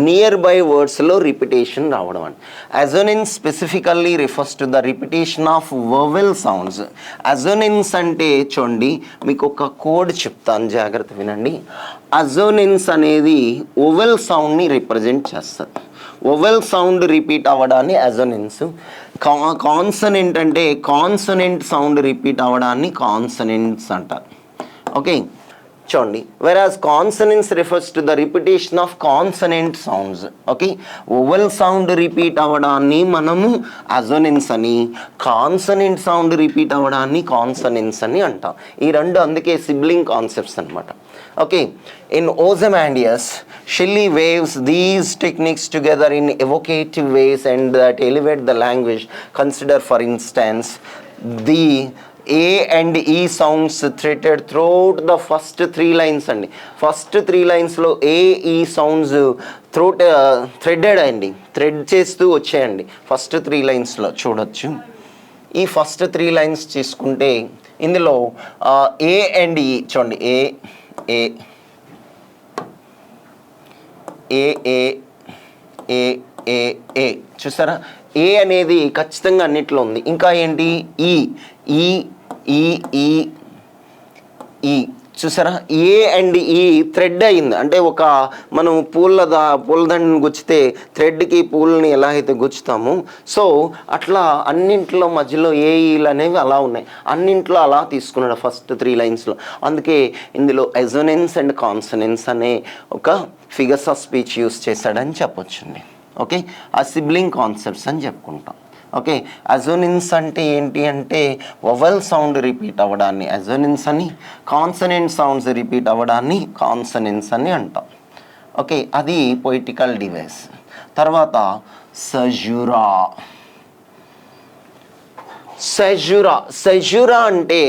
Nearby words lo repetition రావడం అండి. Assonance specifically refers to the repetition of vowel sounds. Assonance అంటే చూడండి, మీకు ఒక code చెప్తాను, జాగ్రత్త వినండి. అజోనెన్స్ అనేది ఓవెల్ సౌండ్ని రిప్రజెంట్ చేస్తుంది. ఓవెల్ సౌండ్ రిపీట్ అవ్వడాన్ని అజోనెన్స్. కాన్సనెంట్ అంటే కాన్సనెంట్ సౌండ్ రిపీట్ అవ్వడాన్ని కాన్సనెంట్స్ అంటారు. ఓకే, చూడండి, వెరాజ్ consonance refers to the repetition of consonant sounds. Okay, vowel sound repeat అవ్వడాన్ని మనము అజోనెన్స్ అని, కాన్సనెంట్ సౌండ్ రిపీట్ అవ్వడాన్ని కాన్సనెన్స్ అని అంటాం. ఈ రెండు అందుకే సిబ్లింగ్ కాన్సెప్ట్స్ అనమాట. Okay, in Ozymandias, Shelley weaves these techniques together in evocative ways and that elevate the language. Consider, for instance, the A and E sounds threaded throughout the first 3 lines అండి. First 3 లైన్స్లో A, E sounds threaded అండి, thread చేస్తూ వచ్చాయండి. First 3 లైన్స్లో చూడొచ్చు. ఈ first 3 lines తీసుకుంటే ఇందులో A and E చూడండి, ఏ ఏ ఏ ఏ ఏ ఏ ఏ చూసారా? ఏ అనేది ఖచ్చితంగా అన్నిట్లో ఉంది. ఇంకా ఏంటి? ఈ ఈ ఈ ఈ ఈ చూసారా? ఏ అండ్ ఈ థ్రెడ్ అయింది. అంటే ఒక మనం పూలదండని గుచ్చితే థ్రెడ్కి పూలని ఎలా అయితే గుచ్చుతామో, సో అట్లా అన్నింట్లో మధ్యలో ఏ ఈలు అనేవి అలా ఉన్నాయి. అన్నింట్లో అలా తీసుకున్నాడు ఫస్ట్ 3 లైన్స్లో. అందుకే ఇందులో అజోనెన్స్ అండ్ కాన్సనెన్స్ అనే ఒక ఫిగర్స్ ఆఫ్ స్పీచ్ యూస్ చేశాడని చెప్పొచ్చండి. ఓకే, ఆ సిబ్లింగ్ కాన్సెప్ట్స్ అని చెప్పుకుంటాం. ఓకే, అజోనెన్స్ అంటే ఏంటి అంటే వవల్ సౌండ్ రిపీట్ అవ్వడాన్ని అజోనెన్స్ అని, కాన్సనెంట్ సౌండ్స్ రిపీట్ అవ్వడాన్ని కాన్సనెన్స్ అని అంటాం. ఓకే, అది పొయిటికల్ డివైస్. తర్వాత సజురా. సజురా అంటే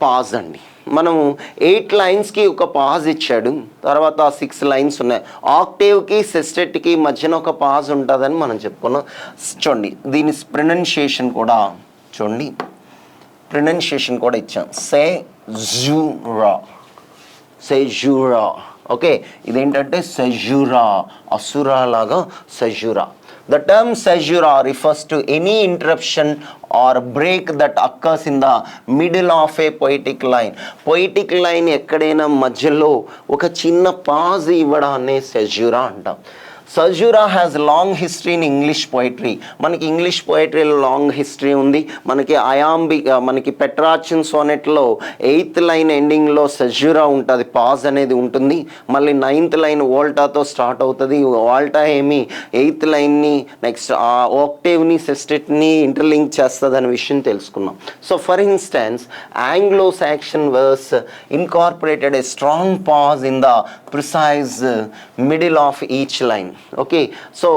పాజ్ అండి. మనము 8 లైన్స్కి ఒక పాజ్ ఇచ్చాడు, తర్వాత 6 లైన్స్ ఉన్నాయి. ఆక్టేవ్కి సెస్టెట్కి మధ్యన ఒక పాజ్ ఉంటుందని మనం చెప్పుకున్నాం. చూడండి, దీని ప్రొనౌన్సియేషన్ కూడా చూడండి, ప్రొనౌన్సియేషన్ కూడా ఇచ్చాం. సెజురా. ఓకే, ఇదేంటంటే సెజురా, అసురా లాగా సెజురా. The term caesura refers to any interruption or break that occurs in the middle of a poetic line. Poetic line ఎక్కడైనా మధ్యలో ఒక చిన్న పాజ్ ఇవ్వడాన్ని caesura అంటాం. Caesura has long history in English poetry. మనకి ఇంగ్లీష్ పోయిటరీలో లాంగ్ హిస్టరీ ఉంది. మనకి మనకి పెట్రాచిన్ సోనెట్లో 8th లైన్ ఎండింగ్లో సజురా ఉంటుంది, పాజ్ అనేది ఉంటుంది. మళ్ళీ 9th లైన్ వోల్టాతో స్టార్ట్ అవుతుంది. వోల్టా ఏమి 8th లైన్ని నెక్స్ట్ ఆ ఆక్టేవ్ని సెస్టెట్ని ఇంటర్లింక్ చేస్తుంది అనే విషయం తెలుసుకున్నాం. So for instance Anglo Saxon verse incorporated a strong pause in the precise middle of each line. Okay, so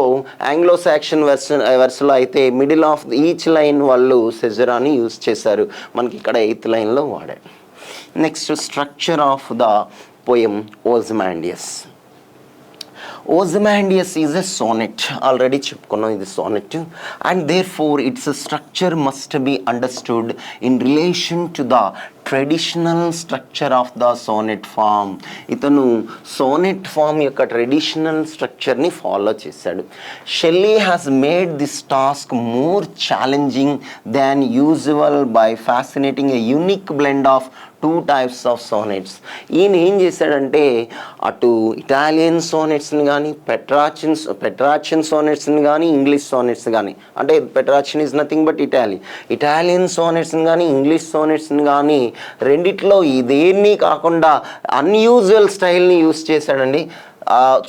Anglo-Saxon version అయితే మిడిల్ ఆఫ్ ఈచ్ లైన్ వాళ్ళు సెజరాని యూజ్ చేశారు. మనకి ఇక్కడ 8th లైన్లో వాడాడు. Next structure of the poem Ozymandias. Ozymandias is a sonnet. Already చెప్పుకున్నాం ఇది sonnet, and therefore its structure must be understood in relation to the traditional structure of the sonnet form. ఇతను sonnet form యొక్క traditional స్ట్రక్చర్ని follow చేశాడు. Shelley has made this task more challenging than usual by fascinating a unique blend of 2 types of sonnets. ఈయన ఏం చేశాడంటే అటు Italian సోనెట్స్ని కానీ పెట్రాచిన్ సోనెట్స్ని కానీ ఇంగ్లీష్ సోనెట్స్ కానీ, అంటే పెట్రాచిన్ ఈజ్ నథింగ్ బట్ ఇటాలియన్ సోనెట్స్ని కానీ ఇంగ్లీష్ సోనెట్స్ని కానీ రెండిట్లో ఇదేన్నీ కాకుండా అన్యూజువల్ స్టైల్ని యూజ్ చేశాడండి.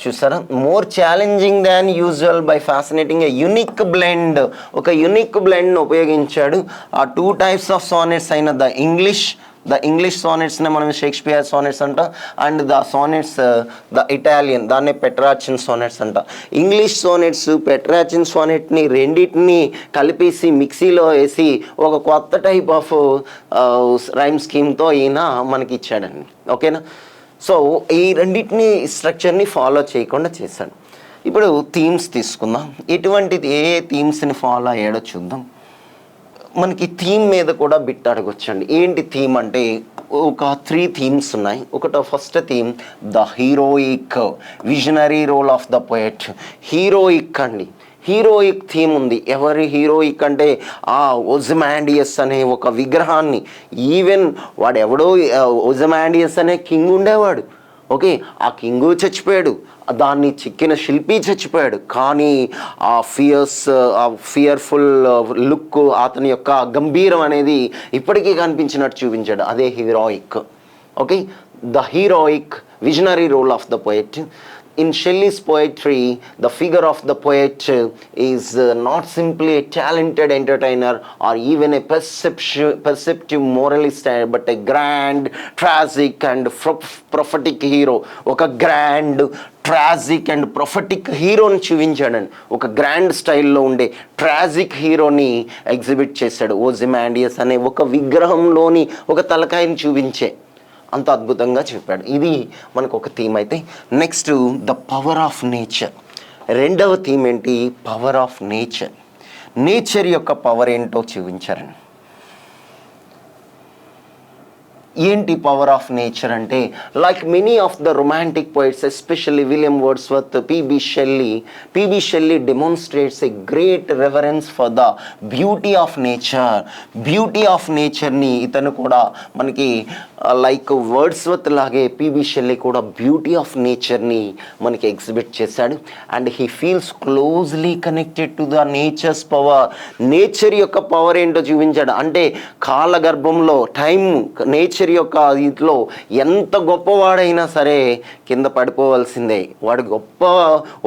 చూసారా, more challenging than usual by fascinating a unique blend. ఒక యూనిక్ బ్లెండ్ని ఉపయోగించాడు. ఆ 2 types of sonnets అయిన ద ఇంగ్లీష్ సోనెట్స్నే మనం షేక్స్పియర్ సోనెట్స్ అంట, అండ్ ద సోనెట్స్ ద ఇటాలియన్ దాన్నే పెట్రాచిన్ సోనెట్స్ అంట. ఇంగ్లీష్ సోనెట్స్ పెట్రాచిన్ సోనెట్ని రెండింటిని కలిపేసి మిక్సీలో వేసి ఒక కొత్త టైప్ ఆఫ్ రైమ్ స్కీమ్తో ఈయన మనకి ఇచ్చాడండి. ఓకేనా, సో ఈ రెండింటిని స్ట్రక్చర్ని ఫాలో చేయకుండా చేశాడు. ఇప్పుడు థీమ్స్ తీసుకుందాం. ఎటువంటిది ఏ థీమ్స్ని ఫాలో అయ్యాడో చూద్దాం. మనకి థీమ్ మీద కూడా బిట్ అడగొచ్చండి. ఏంటి థీమ్ అంటే ఒక 3 థీమ్స్ ఉన్నాయి. First theme the heroic, visionary role of the poet. Heroic అండి, హీరోయిక్ థీమ్ ఉంది. ఎవరి హీరోయిక్ అంటే ఓజిమాండియస్ అనే ఒక విగ్రహాన్ని, ఈవెన్ వాడెవడో ఓజిమాండియస్ అనే కింగ్ ఉండేవాడు. ఓకే, ఆ కింగు చచ్చిపోయాడు, దాన్ని చెక్కిన శిల్పి చచ్చిపోయాడు, కానీ ఆ ఫియర్ఫుల్ లుక్, అతని యొక్క గంభీరం అనేది ఇప్పటికీ కనిపించినట్టు చూపించాడు. అదే heroic. Okay, the heroic visionary role of the poet. In Shelley's poetry, the figure of the poet is not simply a talented entertainer or even a perceptive moralist, but a grand, tragic and prophetic hero. ఒక grand, tragic and prophetic హీరోని చూపించాడని, ఒక grand స్టైల్లో ఉండే tragic హీరోని exhibit చేశాడు. ఓజిమాండియస్ అనే ఒక విగ్రహంలోని ఒక తలకాయని చూపించే అంత అద్భుతంగా చెప్పాడు. ఇది మనకు ఒక థీమ్ అయితే. Next the power of nature. రెండవ థీమ్ ఏంటి? Power of nature. నేచర్ యొక్క పవర్ ఏంటో చూపించారండి. ఏంటి పవర్ ఆఫ్ నేచర్ అంటే, like many of the romantic poets, especially William Wordsworth, PB Shelley demonstrates a great reverence for the beauty of nature. Beauty of నేచర్ని ఇతను కూడా మనకి లైక్ వర్డ్స్వర్త్ లాగే పిబి షెల్లీ కూడా బ్యూటీ ఆఫ్ నేచర్ని మనకి exhibit చేశాడు. And he feels closely connected to the nature's power. Nature యొక్క పవర్ ఏంటో చూపించాడు. అంటే కాలగర్భంలో టైం నేచర్ యొక్క ఇంట్లో ఎంత గొప్పవాడైనా సరే కింద పడిపోవాల్సిందే. వాడు గొప్ప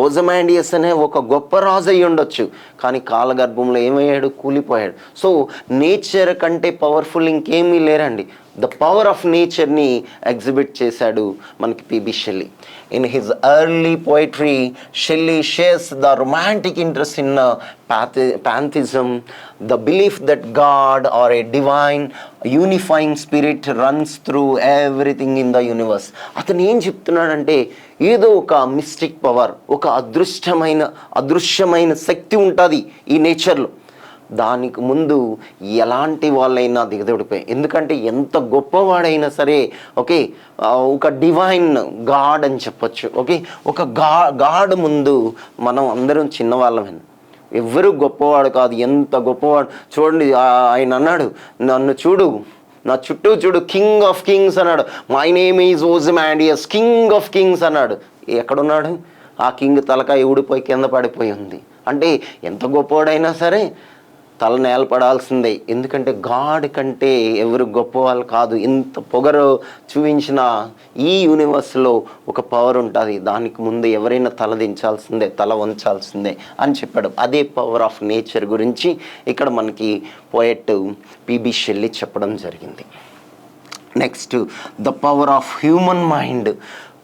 ఓజిమాండియస్ అనే ఒక గొప్ప రాజు అయి ఉండొచ్చు, కానీ కాలగర్భంలో ఏమయ్యాడు? కూలిపోయాడు. సో నేచర్ కంటే పవర్ఫుల్ ఇంకేమీ లేరండి. ద పవర్ ఆఫ్ నేచర్ని ఎగ్జిబిట్ చేశాడు మనకి P B Shelley. In his early poetry Shelley shares the romantic interest in pantheism, the belief that God or a divine unifying spirit runs through everything in the universe. అతను ఏం చెప్తున్నాడంటే, ఏదో ఒక mystic power, ఒక అదృశ్యమైన శక్తి ఉంటుంది ఈ నేచర్లో. దానికి ముందు ఎలాంటి వాళ్ళైనా దిగదొడిపోయి, ఎందుకంటే ఎంత గొప్పవాడైనా సరే ఓకే ఒక డివైన్ గాడ్ అని చెప్పొచ్చు. ఓకే, ఒక గాడ్ ముందు మనం అందరం చిన్నవాళ్ళమే, ఎవరు గొప్పవాడు కాదు. ఎంత గొప్పవాడు చూడండి, ఆయన అన్నాడు, నన్ను చూడు, నా చుట్టూ చూడు, కింగ్ ఆఫ్ కింగ్స్ అన్నాడు. My name is Ozymandias, king of kings అన్నాడు. ఎక్కడున్నాడు? ఆ కింగ్ తలకాయ ఊడిపోయి కింద పడిపోయి ఉంది. అంటే ఎంత గొప్పవాడైనా సరే తల నేలపడాల్సిందే. ఎందుకంటే గాడ్ కంటే ఎవరు గొప్పవాళ్ళు కాదు. ఇంత పొగరు చూపించిన ఈ యూనివర్స్లో ఒక పవర్ ఉంటుంది, దానికి ముందు ఎవరైనా తల దించాల్సిందే, తల వంచాల్సిందే అని చెప్పాడు. అదే పవర్ ఆఫ్ నేచర్ గురించి ఇక్కడ మనకి పోయెట్ పిబి షెల్లీ చెప్పడం జరిగింది. Next the power of human mind.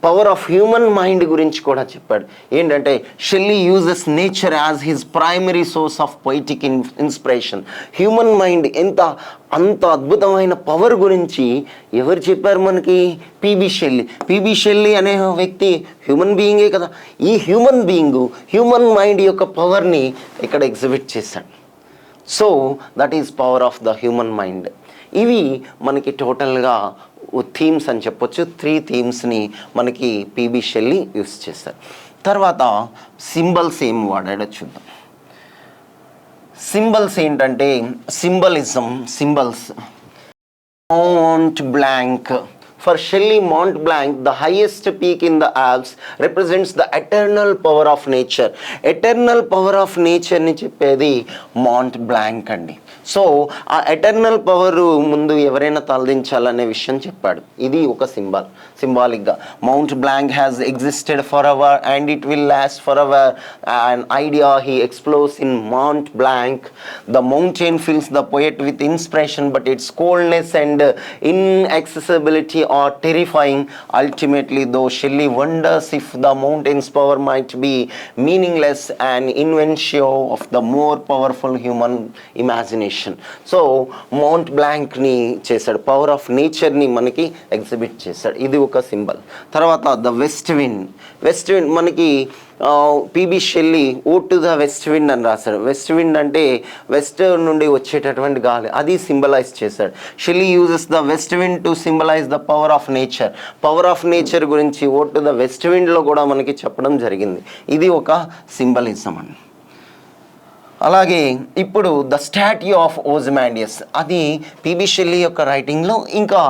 Power of human mind గురించి కూడా చెప్పాడు. ఏంటంటే Shelley uses nature as his primary source of poetic inspiration. Human mind అంత అద్భుతమైన పవర్ గురించి ఎవరు చెప్పారు మనకి? P B Shelley. పిబి షెల్లీ అనే వ్యక్తి హ్యూమన్ బీయింగే కదా. ఈ హ్యూమన్ బీయింగ్ హ్యూమన్ మైండ్ యొక్క పవర్ని ఇక్కడ ఎగ్జిబిట్ చేశాడు. So that is power of the human mind. ఇవి మనకి టోటల్గా థీమ్స్ అని చెప్పొచ్చు. 3 థీమ్స్ని మనకి పిబి షెల్లీ యూస్ చేస్తారు. తర్వాత సింబల్స్ ఏం వాడాడో చూద్దాం. సింబల్స్ ఏంటంటే symbols mount blank. For Shelley, Mont Blanc, the highest peak in the Alps, represents the eternal power of nature. Eternal power of nature ni చెప్పేది Mont Blanc అండి. So ఆ eternal power ముందు ఎవరైనా తలదించాలనే విషయం చెప్పాడు. ఇది ఒక సింబాలిక్గా Mont Blanc has existed for ever and it will last for ever. an idea he explores in Mont Blanc. The mountain fills the poet with inspiration, but its coldness and inaccessibility are terrifying. Ultimately, though, Shelley wonders if the mountain's power might be meaningless, an invention of the more powerful human imagination. So Mont బ్లాంక్ని చేశాడు, power of నేచర్ని మనకి exhibit చేశాడు. ఇది ఒక symbol. తర్వాత the west wind మనకి P B Shelley ode to the west wind అని రాశాడు. వెస్ట్ విండ్ అంటే వెస్ట్ నుండి వచ్చేటటువంటి గాలి, అది సింబలైజ్ చేశాడు. Shelley uses the west wind to symbolise the power of nature. Power of nature గురించి ఓట్ టు ద వెస్ట్ విండ్లో కూడా మనకి చెప్పడం జరిగింది. ఇది ఒక సింబలిజం అండి. అలాగే ఇప్పుడు ద స్టాట్యూ ఆఫ్ ఓజిమాండియస్, అది పిబి షెల్లీ యొక్క రైటింగ్లో. ఇంకా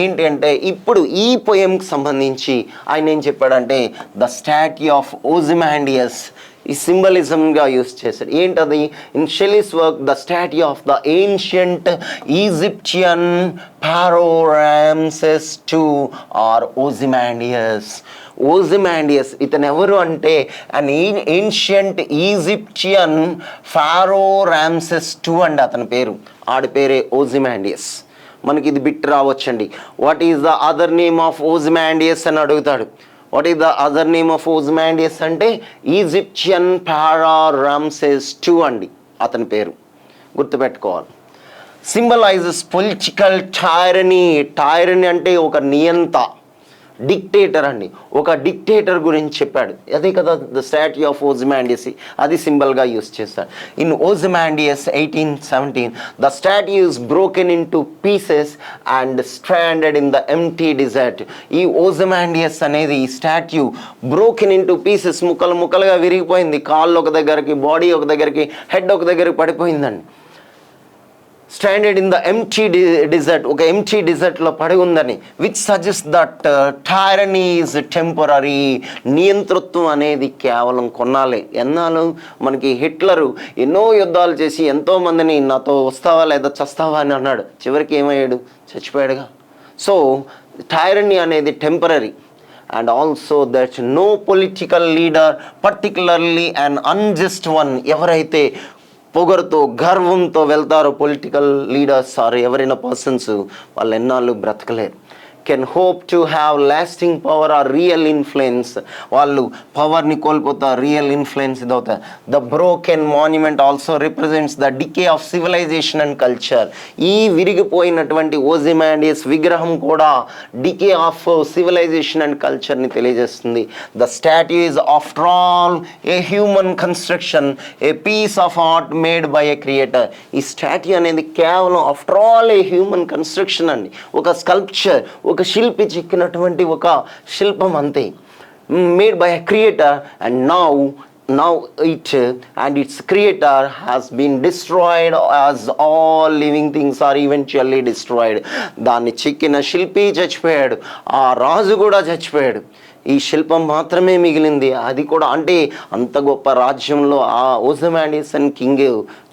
ఏంటి అంటే ఇప్పుడు ఈ పోయంకి సంబంధించి ఆయన ఏం చెప్పాడంటే ద స్టాట్యూ ఆఫ్ ఓజిమాండియస్ ఈ సింబలిజంగా యూస్ చేశాడు. ఏంటది? In Shelley's work the statue of the ancient Egyptian pharaoh Ramesses II or Ozymandias ఇతను ఎవరు అంటే an ancient Egyptian pharaoh Ramesses II అండి అతని పేరు. ఆడి పేరే ఓజిమాండియస్. మనకి ఇది బిట్ రావచ్చండి. What is the other name of Ozymandias అని అడుగుతాడు. What is the other name of Ozymandias అంటే ఈజిప్షియన్ ఫారో రామ్సెస్ II అండి అతని పేరు, గుర్తుపెట్టుకోవాలి. సింబలైజెస్ పొలిటికల్ టైరనీ అంటే ఒక నియంత, డిక్టేటర్ అండి. ఒక డిక్టేటర్ గురించి చెప్పాడు. అదే కదా ద స్టాట్యూ ఆఫ్ ఓజిమాండియస్, అది సింబల్గా యూస్ చేస్తాడు. In Ozymandias 1817 the statue is broken in two pieces and stranded in the empty desert. ఈ ఓజిమాండియస్ అనేది ఈ statue broken in two pieces, ముక్కలుగా విరిగిపోయింది. కాళ్ళు ఒక దగ్గరికి, బాడీ ఒక దగ్గరికి, హెడ్ ఒక దగ్గరికి పడిపోయిందండి. Stranded in the empty desert, ఒక ఎంప్టీ డిజర్ట్లో పడి ఉందని. Which suggest that tyranny is temporary. నియంతృత్వం అనేది కేవలం కొన్నాళ్ళే. ఎన్నాళ్ళు? మనకి హిట్లరు ఎన్నో యుద్ధాలు చేసి ఎంతోమందిని నాతో వస్తావా లేదా చస్తావా అని అన్నాడు. చివరికి ఏమయ్యాడు? చచ్చిపోయాడుగా. సో టైరనీ అనేది temporary. And also that no political leader, particularly an unjust one, ఎవరైతే పొగరుతో గర్వంతో వెళ్తారో పొలిటికల్ లీడర్స్ ఆర్ ఎవరైనా పర్సన్స్, వాళ్ళు ఎన్నాళ్ళు బ్రతకలేరు. Can hope to have lasting power or real influence. వాళ్ళు పవర్ని కోల్పోతారు, రియల్ ఇన్ఫ్లుయెన్స్ ఇది అవుతారు. The broken monument also represents the decay of civilisation and culture. ఈ విరిగిపోయినటువంటి ఓజిమాండియస్ విగ్రహం కూడా డికే ఆఫ్ సివిలైజేషన్ అండ్ కల్చర్ని తెలియజేస్తుంది. The statue is after all a human construction, a piece of art made by a creator. ఈ statue అనేది కేవలం after all a human construction అండి, ఒక స్కల్ప్చర్, ఒక శిల్పి చెక్కినటువంటి ఒక శిల్పం అంతే. Made by a creator and now it and its creator has been destroyed as all living things are eventually destroyed. దాన్ని చెక్కిన శిల్పి చచ్చిపోయాడు, ఆ రాజు కూడా చచ్చిపోయాడు. ఈ శిల్పం మాత్రమే మిగిలింది. అది కూడా అంటే అంత గొప్ప రాజ్యంలో ఆ ఓజమాండియన్ కింగ్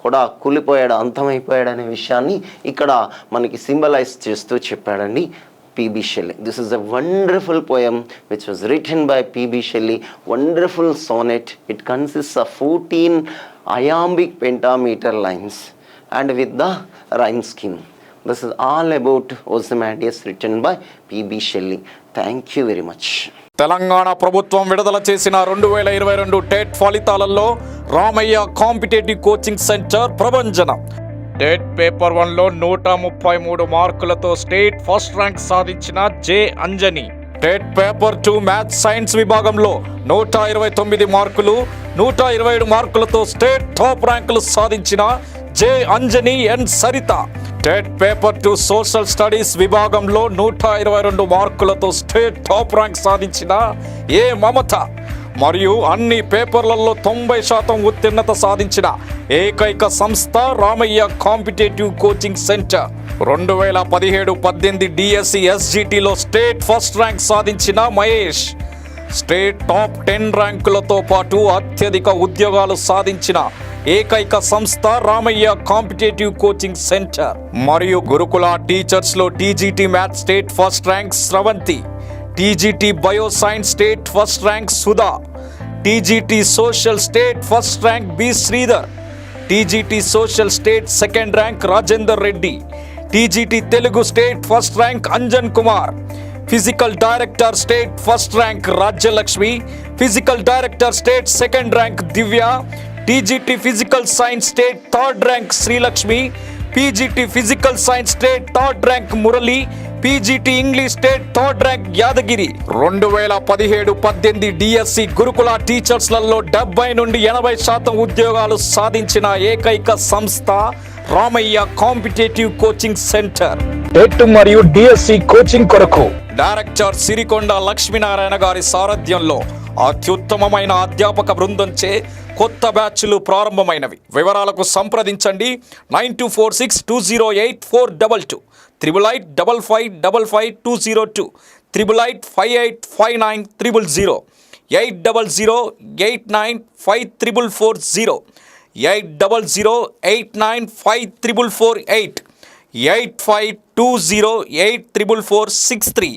కూడా కూలిపోయాడు, అంతమైపోయాడు అనే విషయాన్ని ఇక్కడ మనకి సింబలైజ్ చేస్తూ చెప్పాడండి P.B. Shelley. This is a wonderful poem which was written by P.B. Shelley. Wonderful sonnet. It consists of 14 iambic pentameter lines and with the rhyme scheme. This is all about Ozymandias written by P.B. Shelley. Thank you very much. Telangana ప్రభుత్వం విడుదల చేసిన 2022 TET ఫలితాలలో Ramayya competitive coaching centre ప్రభంజనం. TET paper 1లో 133 మార్కులతో state first rank సాధించిన J Anjani. TET paper 2 maths science విభాగంలో 129 మార్కులు, 127 మార్కులతో స్టేట్ టాప్ ర్యాంకులు సాధించిన J Anjani N Saritha. TET paper 2 social studies విభాగంలో 122 మార్కులతో స్టేట్ టాప్ ర్యాంక్ సాధించిన ఏ మమత. మరియు అన్ని పేపర్లలో 90% ఉత్తీర్ణత సాధించిన ఏకైక సంస్థ Ramayya competitive coaching centre. 2017-18 DSC ఎస్జిటిలో స్టేట్ ఫస్ట్ ర్యాంక్ సాధించిన మహేష్. స్టేట్ టాప్ 10 ర్యాంకులతో పాటు అత్యధిక ఉద్యోగాలు సాధించిన ఏకైక సంస్థ రామయ్య కాంపిటేటివ్ కోచింగ్ సెంటర్. మరియు గురుకుల టీచర్స్లో TGT maths state first rank Sravanthi, TGT bio science state first rank Sudha, TGT social state first rank B Sridhar, TGT social state second rank Rajender Reddy, TGT Telugu state first rank Anjan Kumar, physical director state first rank Rajyalakshmi, physical director state second rank Divya, TGT physical science state third rank Srilakshmi, PGT physical science state third rank Murali, PGT English state third rank Yadagiri. 2017-18 DSC గురుకుల టీచర్స్లలో 70 నుండి 80% ఉద్యోగాలు సాధించిన ఏకైక సంస్థ Ramayya competitive coaching centre. TET మరియు DSC coaching కొరకు director Sirikonda Lakshminarayana గారి సారథ్యంలో అత్యుత్తమమైన అధ్యాపక బృందంచే కొత్త బ్యాచ్లు ప్రారంభమైనవి. వివరాలకు సంప్రదించండి 9246208422, 8885555202, 88585900, 8008954440, 8008954448, 8520844463.